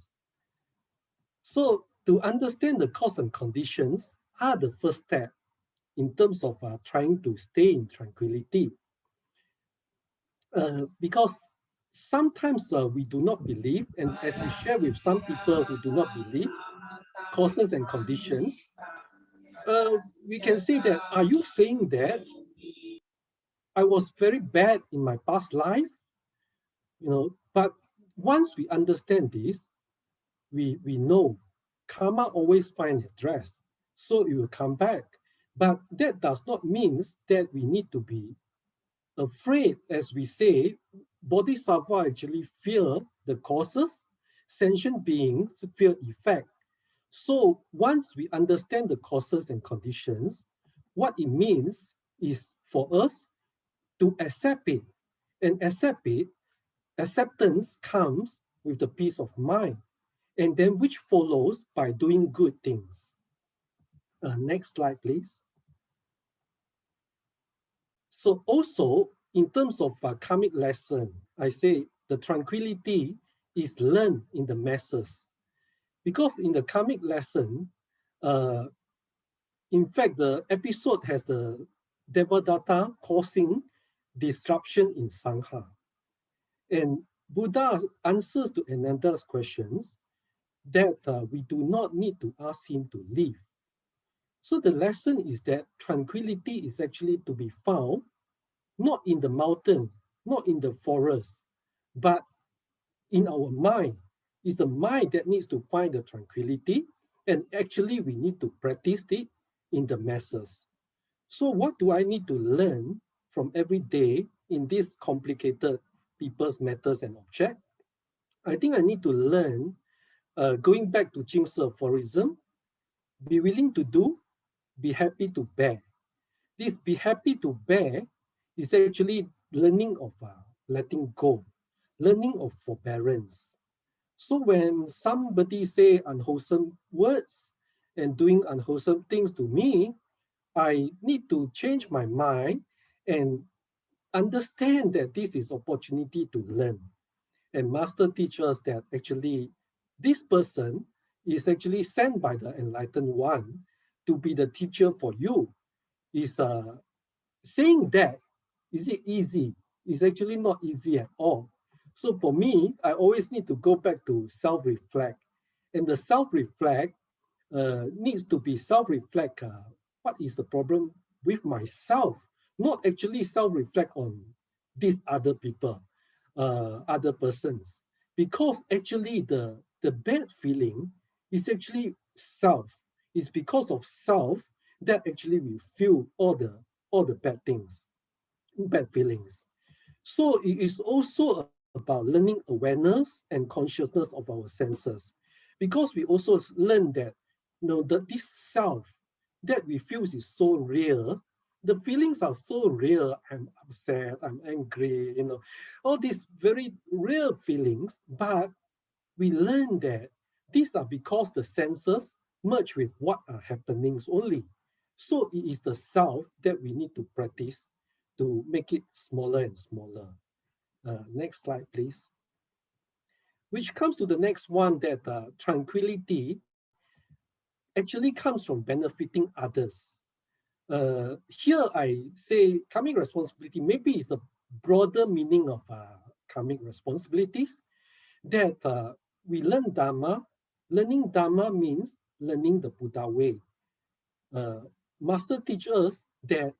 So to understand the cause and conditions are the first step in terms of trying to stay in tranquility. Because sometimes we do not believe, and as we share with some people who do not believe, causes and conditions, we can say that, are you saying that I was very bad in my past life? But once we understand this, we know karma always finds an address, so it will come back. But that does not mean that we need to be afraid. As we say, bodhisattva actually fear the causes, sentient beings fear effect. So once we understand the causes and conditions, what it means is for us to accept it. And acceptance comes with the peace of mind, and then which follows by doing good things. Next slide, please. So also, in terms of karmic lesson, I say the tranquility is learned in the masses. Because in the karmic lesson, in fact, the episode has the Devadatta causing disruption in Sangha. And Buddha answers to Ananda's questions that we do not need to ask him to leave. So the lesson is that tranquility is actually to be found not in the mountain, not in the forest, but in our mind. It's the mind that needs to find the tranquility, and actually we need to practice it in the masses. So what do I need to learn from every day in this complicated people's matters and object. I think I need to learn, going back to Jim's aphorism, be willing to do, be happy to bear. This be happy to bear is actually learning of letting go, learning of forbearance. So when somebody say unwholesome words and doing unwholesome things to me, I need to change my mind and understand that this is opportunity to learn. And Master teaches us that actually this person is actually sent by the Enlightened One to be the teacher for you. Is saying that, is it easy? It's actually not easy at all. So for me, I always need to go back to self-reflect. And the self-reflect needs to be self-reflect. What is the problem with myself? Not actually self-reflect on these other people, other persons. Because actually the bad feeling is actually self. It's because of self that actually we feel all the bad things, bad feelings. So it is also about learning awareness and consciousness of our senses, because we also learn that, that this self that we feel is so real. The feelings are so real. I'm upset, I'm angry, all these very real feelings. But we learn that these are because the senses merge with what are happenings only. So it is the self that we need to practice to make it smaller and smaller. Next slide, please. Which comes to the next one, that tranquility actually comes from benefiting others. Here I say karmic responsibility maybe is a broader meaning of karmic responsibilities, that we learn Dharma. Learning Dharma means learning the Buddha way. Master teaches us that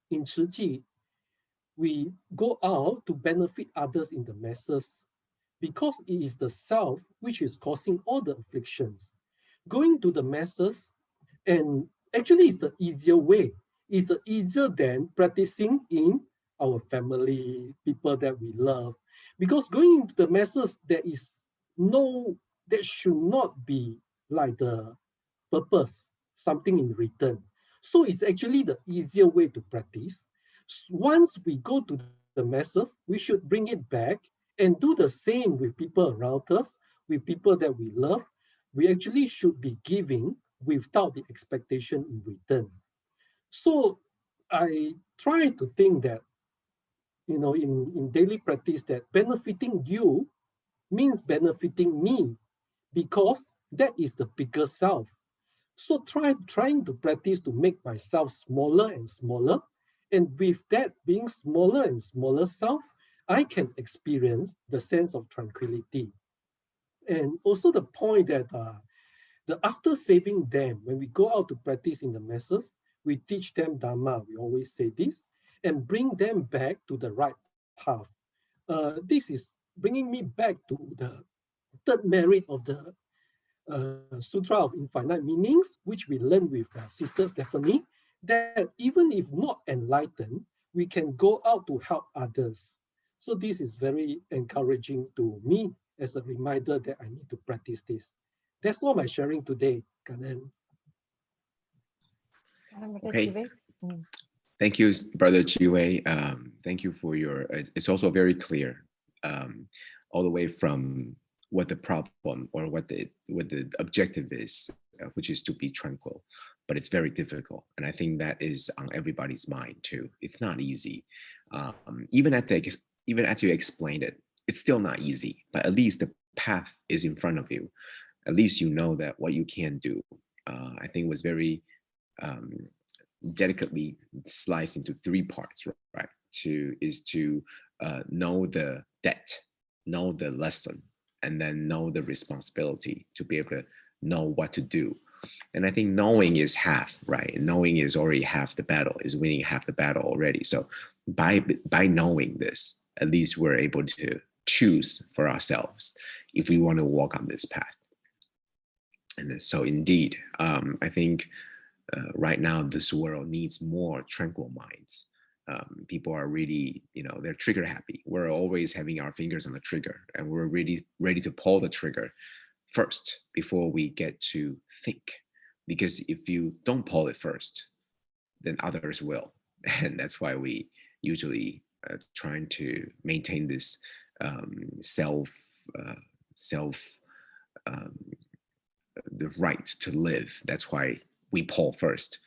in Tzu Chi, we go out to benefit others in the masses, because it is the self which is causing all the afflictions. Going to the masses, and actually it's the easier way. It's easier than practicing in our family, people that we love. Because going into the masses, there should not be like the purpose, something in return. So it's actually the easier way to practice. Once we go to the masses, we should bring it back and do the same with people around us, with people that we love. We actually should be giving without the expectation in return. So I try to think that, in daily practice, that benefiting you means benefiting me, because that is the bigger self. So trying to practice to make myself smaller and smaller. And with that being smaller and smaller self, I can experience the sense of tranquility. And also the point that after saving them, when we go out to practice in the masses, we teach them Dharma, we always say this, and bring them back to the right path. This is bringing me back to the third merit of the Sutra of Infinite Meanings, which we learned with Sister Stephanie, that even if not enlightened, we can go out to help others. So this is very encouraging to me as a reminder that I need to practice this. That's all my sharing today, Kanan. Okay. Thank you, Brother Chi-Wei. Thank you for your, it's also very clear, all the way from what the problem or what the objective is, which is to be tranquil, but it's very difficult. And I think that is on everybody's mind too. It's not easy. Even as you explained it, it's still not easy, but at least the path is in front of you. At least you know that what you can do. I think was very delicately sliced into 3 parts, right? To know the debt, know the lesson, and then know the responsibility to be able to know what to do. And I think knowing is half, right? Knowing is already half the battle, is winning half the battle already. So by knowing this, at least we're able to choose for ourselves if we want to walk on this path. And so indeed, I think right now this world needs more tranquil minds. people are really, they're trigger happy. We're always having our fingers on the trigger, and we're really ready to pull the trigger first before we get to think. Because if you don't pull it first, then others will. And that's why we usually trying to maintain this the right to live. That's why we pull first.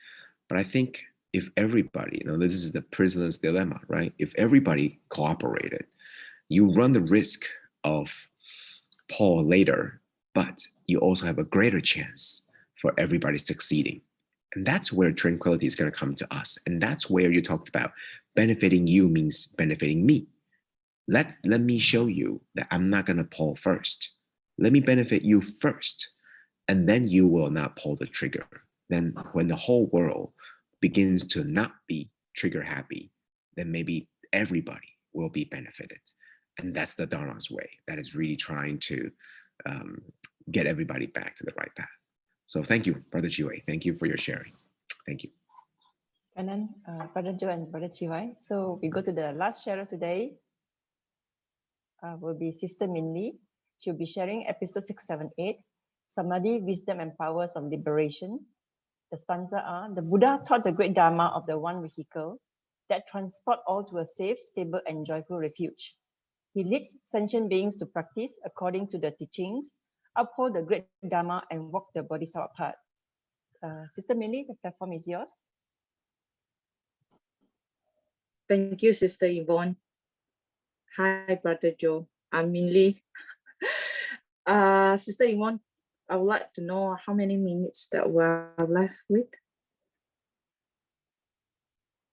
But I think if everybody, this is the prisoner's dilemma, right? If everybody cooperated, you run the risk of pull later, but you also have a greater chance for everybody succeeding. And that's where tranquility is going to come to us. And that's where you talked about benefiting you means benefiting me. Let me show you that I'm not going to pull first. Let me benefit you first, and then you will not pull the trigger. Then when the whole world begins to not be trigger happy, then maybe everybody will be benefited. And that's the Dharma's way. That is really trying to get everybody back to the right path. So thank you, Brother Chiwei. Thank you for your sharing. Thank you. And then Brother Joe and Brother Chiwei. So we go to the last sharer today. Will be Sister Min Lee. She'll be sharing episode 678, Samadhi, Wisdom and Powers of Liberation. The stanza are, the Buddha taught the great Dharma of the one vehicle that transport all to a safe, stable and joyful refuge. He leads sentient beings to practice according to the teachings, uphold the great Dharma and walk the bodies out apart. Sister Min Lee, the platform is yours. Thank you, Sister Yvonne. Hi, Brother Joe. I'm Min Lee. Sister Yvonne, I would like to know how many minutes that we're left with.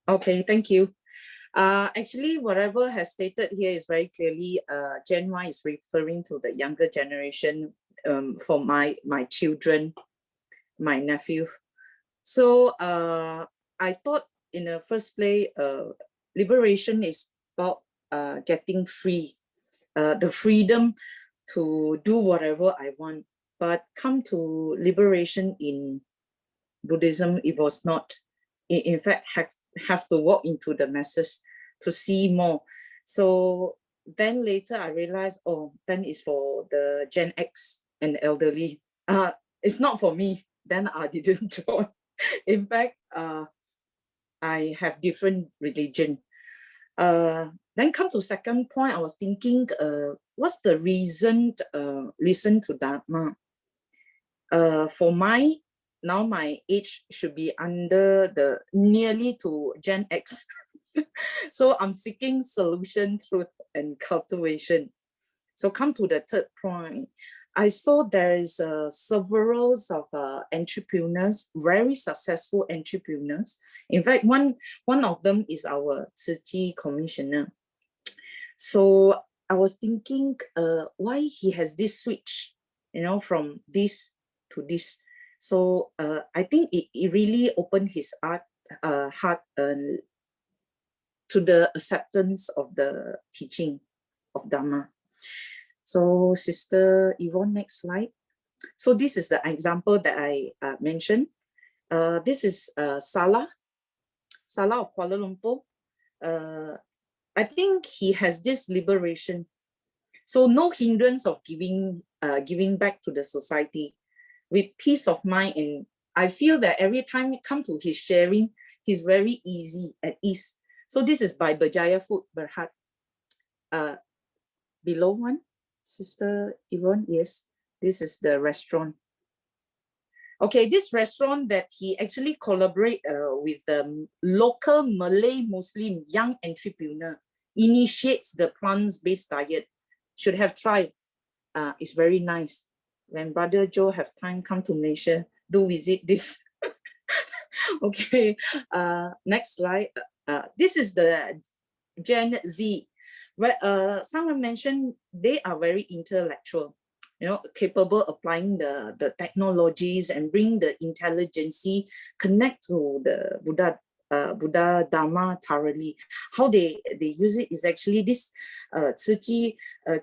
Okay, thank you. Actually, whatever has stated here is very clearly, Gen Y is referring to the younger generation for my children, my nephew. So I thought in the first place, liberation is about getting free, the freedom to do whatever I want. But come to liberation in Buddhism, it was not. In fact, have to walk into the masses to see more. So then later I realized, oh, then it's for the Gen X and elderly. It's not for me. Then I didn't join. In fact, I have different religion. Then come to second point, I was thinking, what's the reason listen to Dharma? For now my age should be under the nearly to Gen X. So I'm seeking solution, truth and cultivation. So come to the third point. I saw there is several of entrepreneurs, very successful entrepreneurs. In fact, one of them is our Tzu Chi commissioner. So I was thinking why he has this switch, from this to this. So I think it really opened his heart to the acceptance of the teaching of Dharma. So Sister Yvonne, next slide. So this is the example that I mentioned. This is Salah of Kuala Lumpur. I think he has this liberation. So no hindrance of giving back to the society with peace of mind. And I feel that every time we come to his sharing, he's very easy, at ease. So this is by Berjaya Food Berhad. Below one, Sister Yvonne, yes, this is the restaurant. Okay, this restaurant that he actually collaborate with the local Malay Muslim young entrepreneur, initiates the plant-based diet. Should have tried. It's very nice. When Brother Joe have time, come to Malaysia, do visit this. Okay, next slide. This is the Gen Z, where someone mentioned they are very intellectual, capable applying the technologies and bring the intelligence, connect to the Buddha Dharma thoroughly. How they use it is actually this Tzu Chi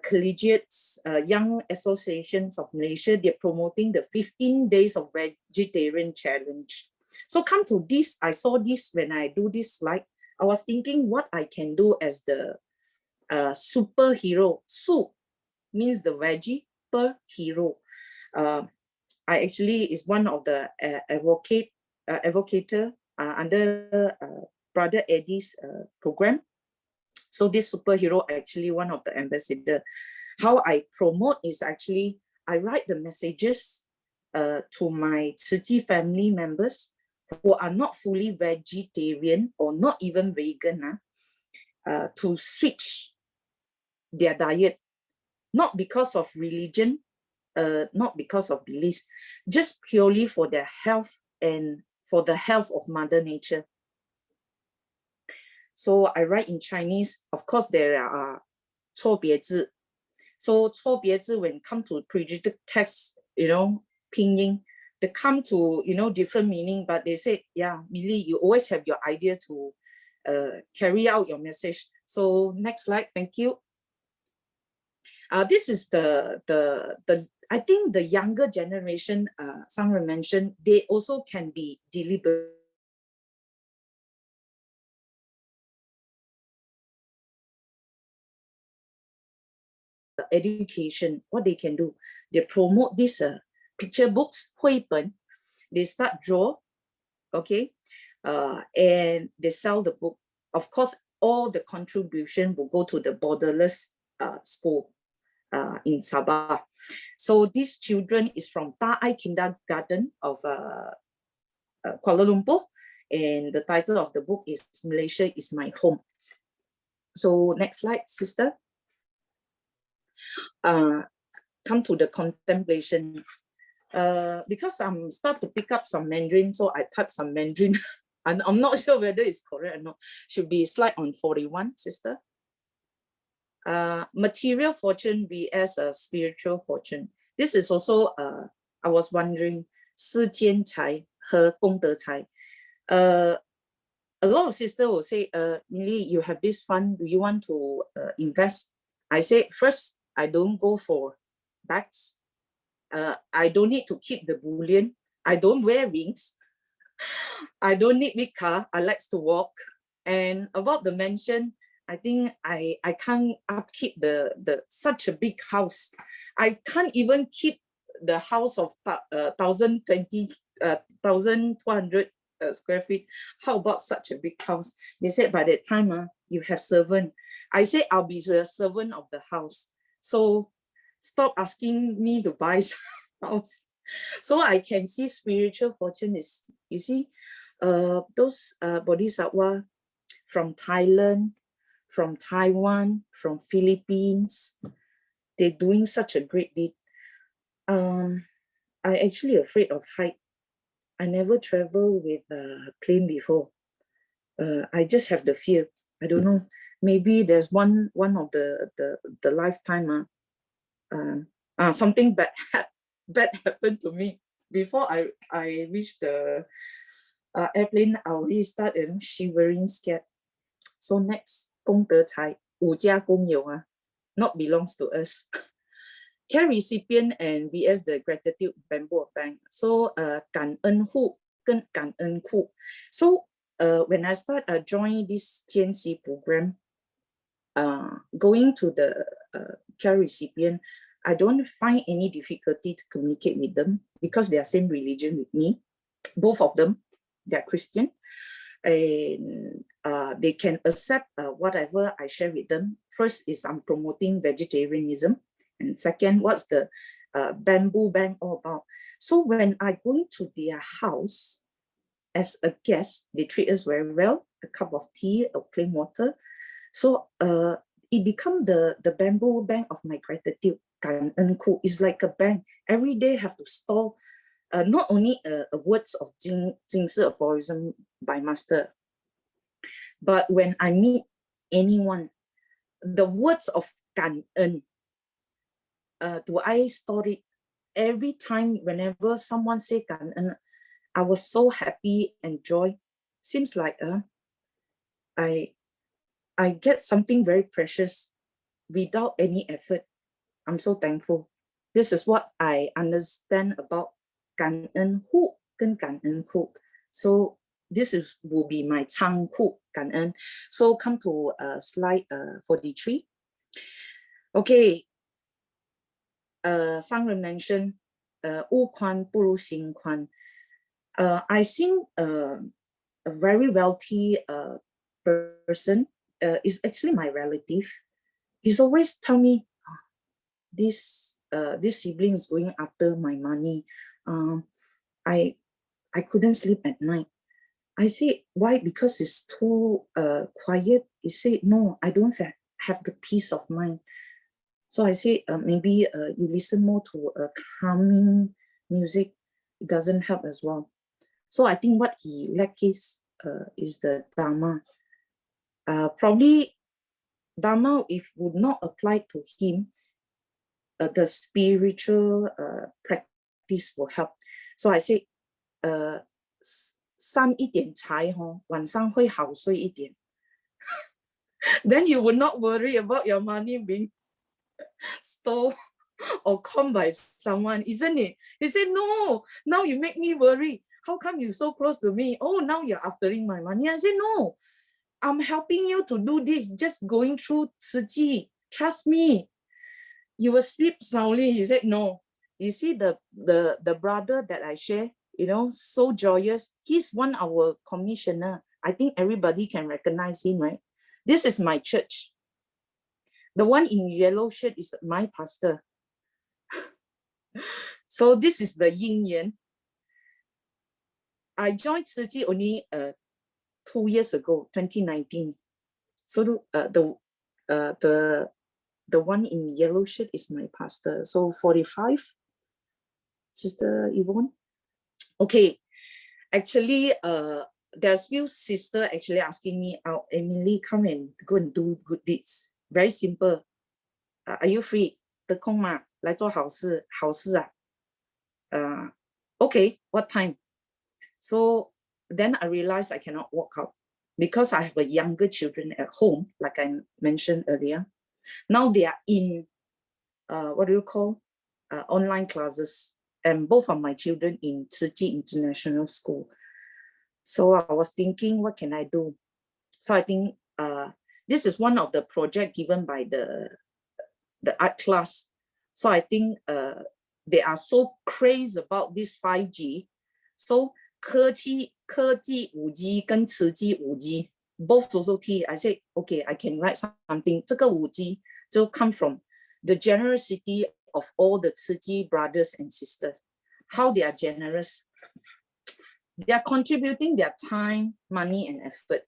Collegiates Young Associations of Malaysia. They're promoting the 15 days of vegetarian challenge. So come to this, I saw this when I do this slide. I was thinking what I can do as the superhero. Su means the veggie, per hero. I actually is one of the advocator under Brother Eddie's program. So this superhero actually one of the ambassador. How I promote is actually I write the messages to my Tzu Chi family members who are not fully vegetarian or not even vegan to switch their diet, not because of religion, not because of beliefs, just purely for their health and for the health of Mother Nature. So I write in Chinese. Of course, there are 错别字. So 错别字, when come to predicted text, pinyin, they come to, different meaning, but they say, yeah, Millie, you always have your idea to carry out your message. So next slide, thank you. This is the I think the younger generation, Sangre mentioned, they also can be deliberate. Education, what they can do, they promote this picture books, 绘本. They start draw, okay, and they sell the book. Of course, all the contribution will go to the borderless school in Sabah. So these children is from Ta'ai Kindergarten of Kuala Lumpur, and the title of the book is Malaysia is My Home. So next slide, sister. Come to the contemplation. Because I'm start to pick up some Mandarin, so I type some Mandarin. I'm not sure whether it's correct or not. Should be slide on 41, sister. Material fortune vs spiritual fortune. This is also, I was wondering, 世间财和功德财. A lot of sisters will say, Millie, you have this fund, do you want to invest? I say, first, I don't go for bags. I don't need to keep the bullion. I don't wear rings. I don't need big car. I like to walk. And about the mansion, I think I can't upkeep the such a big house. I can't even keep the house of 1,200 square feet. How about such a big house? They said by that time you have servant. I say I'll be the servant of the house. So stop asking me to buy house. So I can see spiritual fortune is, you see, those bodhisattva from Thailand, from Taiwan, from Philippines, they're doing such a great deed. I actually afraid of height. I never traveled with a plane before. I just have the fear. I don't know. Maybe there's one of the lifetime. Something bad happened to me before I reached the airplane. I already started shivering, scared. So next, 功德财, 五家公有, not belongs to us. Care recipient and vs the gratitude bamboo bank. So 感恩户跟感恩库. So when I start join this TNC program, going to the care recipient, I don't find any difficulty to communicate with them because they are same religion with me. Both of them, they're Christian. And they can accept whatever I share with them. First is I'm promoting vegetarianism. And second, what's the bamboo bank all about? So when I go into their house as a guest, they treat us very well, a cup of tea or plain water. So it becomes the bamboo bank of my gratitude. 感恩库 is like a bank. Every day have to store not only words of Jing Si aphorism by master, but when I meet anyone, the words of 感恩, do I store it every time? Whenever someone say 感恩, I was so happy and joy. Seems like I get something very precious without any effort. I'm so thankful. This is what I understand about 感恩户跟感恩库. So this will be my 仓库感恩. So come to slide 43. Okay, 商人 mentioned 物宽不如心宽. I think a very wealthy person is actually my relative. He's always tell me, this sibling is going after my money. I couldn't sleep at night. I say, why? Because it's too quiet. He said, no, I don't have the peace of mind. So I say, maybe you listen more to calming music. It doesn't help as well. So I think what he lacks is the Dharma. Probably Dharma, if would not apply to him, the spiritual practice will help. So I say, 散一点财晚上会好睡一点. Then you will not worry about your money being stolen or come by someone, isn't it? He said, no, now you make me worry. How come you so close to me? Oh, now you're aftering my money. I said, no, I'm helping you to do this, just going through Tzu Chi. Trust me, you will sleep soundly. He said, no. You see the brother that I share, you know, so joyous. He's one of our commissioner. I think everybody can recognize him, right? This is my church. The one in yellow shirt is my pastor. So this is the yin yang. I joined Tzu Chi only 2 years ago, 2019. So the one in yellow shirt is my pastor. So 45, Sister Yvonne. Okay, actually, there's few sister actually asking me out, Emily, come and go and do good deeds. Very simple. Are you free? 得空吗？来做好事，好事啊。Okay, what time? So then I realized I cannot walk out because I have a younger children at home, like I mentioned earlier. Now they are in, what do you call, online classes, and both of my children in Tzu Chi International School. So I was thinking, what can I do? So I think this is one of the project given by the art class. So I think they are so crazy about this 5G. So 科技 5G 跟慈济 5G both also T. I said, okay, I can write something. 这个 5G 就 come from the generosity of all the Tzu Chi brothers and sisters. How they are generous. They are contributing their time, money, and effort.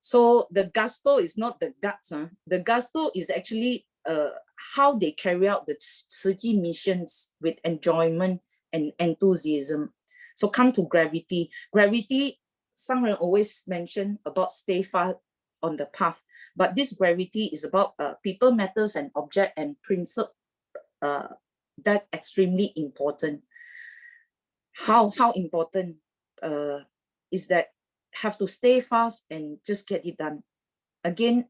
So the gusto is not the guts. The gusto is actually how they carry out the Tzu Chi missions with enjoyment and enthusiasm. So come to gravity. Gravity, Sangren always mention about stay far on the path. But this gravity is about people, matters, and object and principle. That extremely important. How important is that? Have to stay fast and just get it done. Again,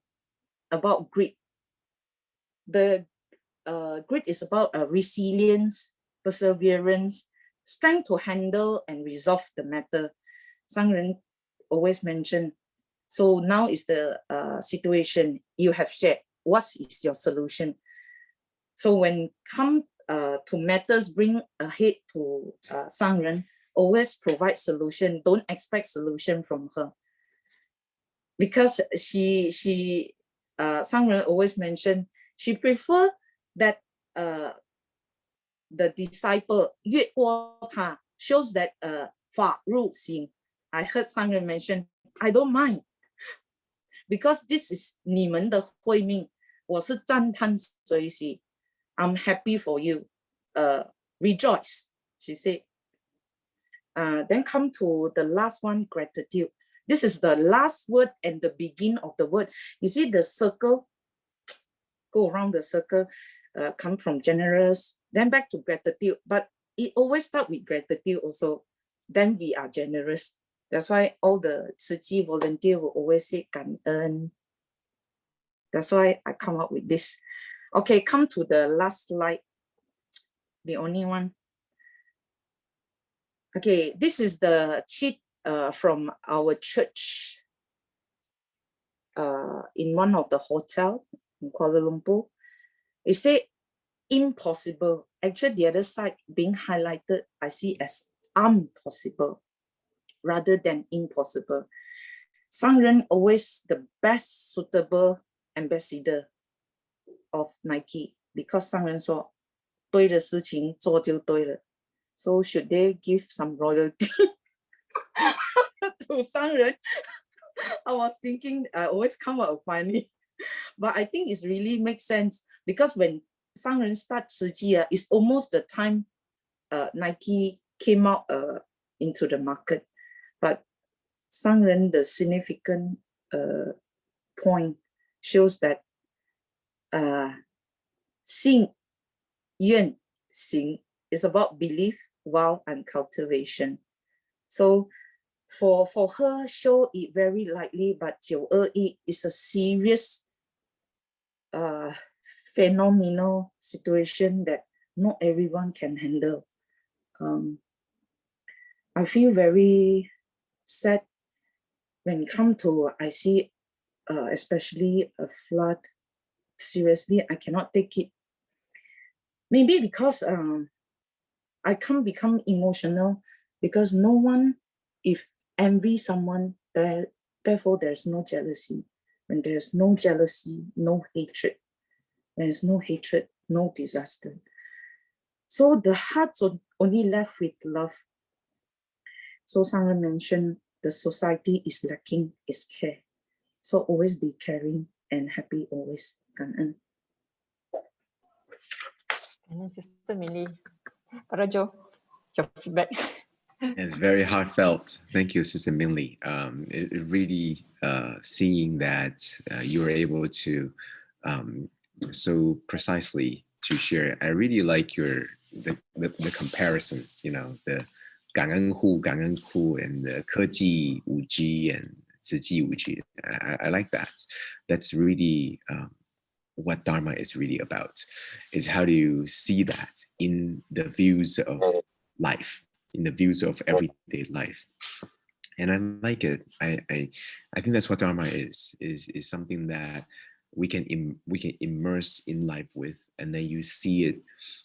about grit. The grit is about resilience, perseverance, strength to handle and resolve the matter. Sangren always mention. So now is the situation you have shared. What is your solution? So when come to matters bring ahead to Sangren, always provide solution. Don't expect solution from her. Because she Sangren always mention, she prefer that the disciple 越过他 shows that 法入心. I heard Sangren mention, I don't mind. Because this is 你们的慧命，我是赞叹随喜。I'm happy for you. Rejoice, she said. Then come to the last one, gratitude. This is the last word and the beginning of the word. You see the circle, go around the circle, come from generous, then back to gratitude. But it always starts with gratitude also. Then we are generous. That's why all the Tzu Chi volunteers will always say 感恩. That's why I come up with this. Okay, come to the last slide. The only one. Okay, this is the cheat from our church in one of the hotel in Kuala Lumpur. It said impossible. Actually, the other side being highlighted, I see as impossible rather than impossible. Sangren always the best suitable ambassador of Nike because Sangren 说对的事情做就对了. So should they give some royalty to Sangren? I was thinking, I always come out funny, but I think it really makes sense because when Sangren start Tzu Chi, it's almost the time Nike came out into the market. But Sangren, the significant point shows that 信愿行 is about belief, vow, and cultivation. So for her, show it very lightly, but 921 is a serious phenomenal situation that not everyone can handle. I feel very sad when it comes to, I see especially a flood. Seriously, I cannot take it. Maybe because I can't become emotional because no one, if envy someone, therefore there's no jealousy. When there's no jealousy, no hatred. When there's no hatred, no disaster. So the heart's only left with love. So Sangren mentioned the society is lacking is care. So always be caring and happy always. Kan'an. And then Sister Millie, Brother Joe, your feedback. It's very heartfelt. Thank you, Sister Minli. It really seeing that you were able to so precisely to share. I really like the comparisons. You know, the 感恩户, and the 科技 5G and 自己 5G. I like that. That's really what Dharma is really about. Is how do you see that in the views of life, in the views of everyday life. And I like it. I think that's what Dharma is something that we can immerse in life with, and then you see it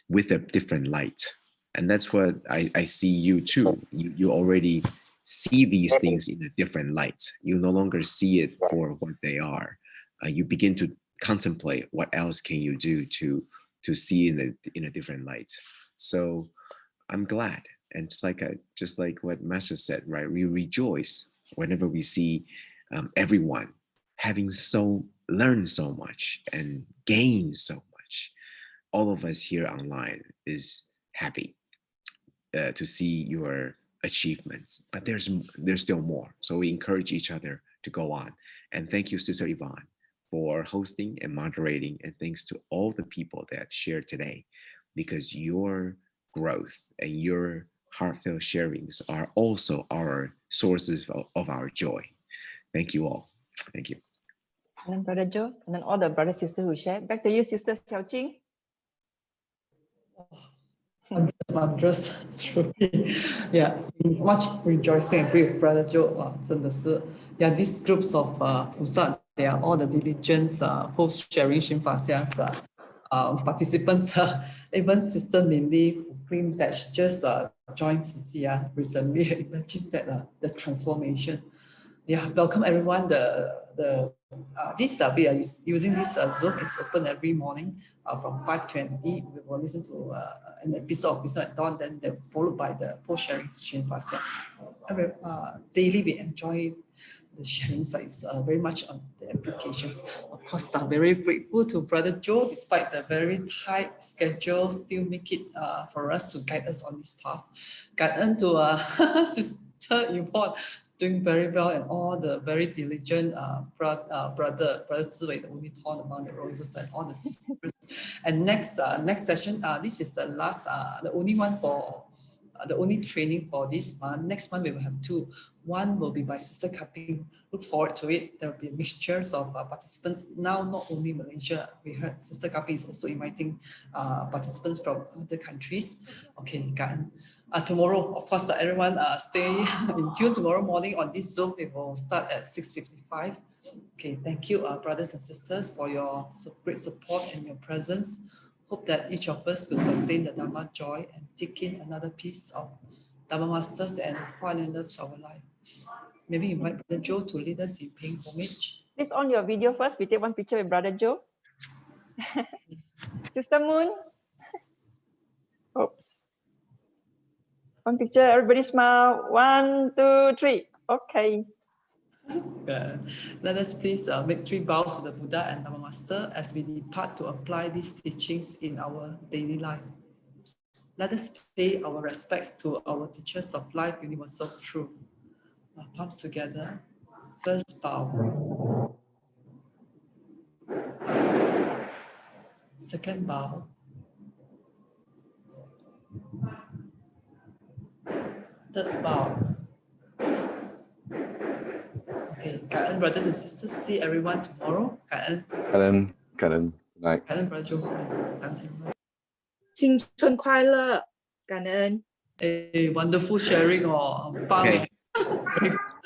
with a different light. And that's what I see you too. You already see these things in a different light. You no longer see it for what they are. You begin to contemplate what else can you do to see in a different light. So I'm glad. And just like what Master said, right? We rejoice whenever we see everyone having learned so much and gained so much. All of us here online is happy to see your achievements, but there's still more. So we encourage each other to go on. And thank you, Sister Yvonne, for hosting and moderating, and thanks to all the people that shared today, because your growth and your heartfelt sharings are also our sources of our joy. Thank you all. Thank you. And then Brother Joe, and then all the brothers and sisters who shared. Back to you, Sister Xiao Jing. Wondrous, truly. Yeah, much rejoicing. I agree with Brother Joe. Yeah, these groups of Pusat, they are all the diligent post-sharing Shinfaxia's participants. Even Sister Mindy, who claimed that she just joined Tzu Chi recently. Imagine that the transformation. Yeah, welcome everyone. This we are using this Zoom. It's open every morning from 5:20. We will listen to an episode of Business at Dawn, then followed by the post-sharing Shinfaxia. Daily we enjoy the sharing sites very much on the applications. Of course, I'm very grateful to Brother Joe, despite the very tight schedule, still make it for us to guide us on this path. Guide to Sister Yvonne, doing very well, and all the very diligent brother Tzu Wei, the only torn among the roses, and all the sisters. And next session, this is the last, the only one for the only training for this month. Next month we will have two. One will be by Sister Kaping. Look forward to it. There will be mixtures of participants. Now, not only Malaysia, we heard Sister Kaping is also inviting participants from other countries. Okay, tomorrow, of course, everyone stay in tune. Tomorrow morning on this Zoom, it will start at 6:55. Okay, thank you, brothers and sisters, for your great support and your presence. Hope that each of us could sustain the Dharma joy and take in another piece of Dharma Masters and fall in love to our life. Maybe invite Brother Joe to lead us in paying homage. Please on your video first. We take one picture with Brother Joe. Sister Moon. Oops. One picture, everybody smile. 1, 2, 3. Okay. Let us please make 3 bows to the Buddha and Dharma Master as we depart to apply these teachings in our daily life. Let us pay our respects to our teachers of life, universal truth. Palms together. First bow. Second bow. Third bow. Okay, Karen, brothers and sisters, see everyone tomorrow. Karen. Good night. Karen, Brother Joe. 新春快乐，感恩。 A wonderful sharing or Okay.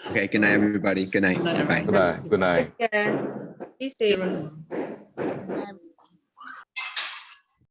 Okay, good night, everybody. Good night. Good night, Bye. Good night. Good night. Take care. Be safe.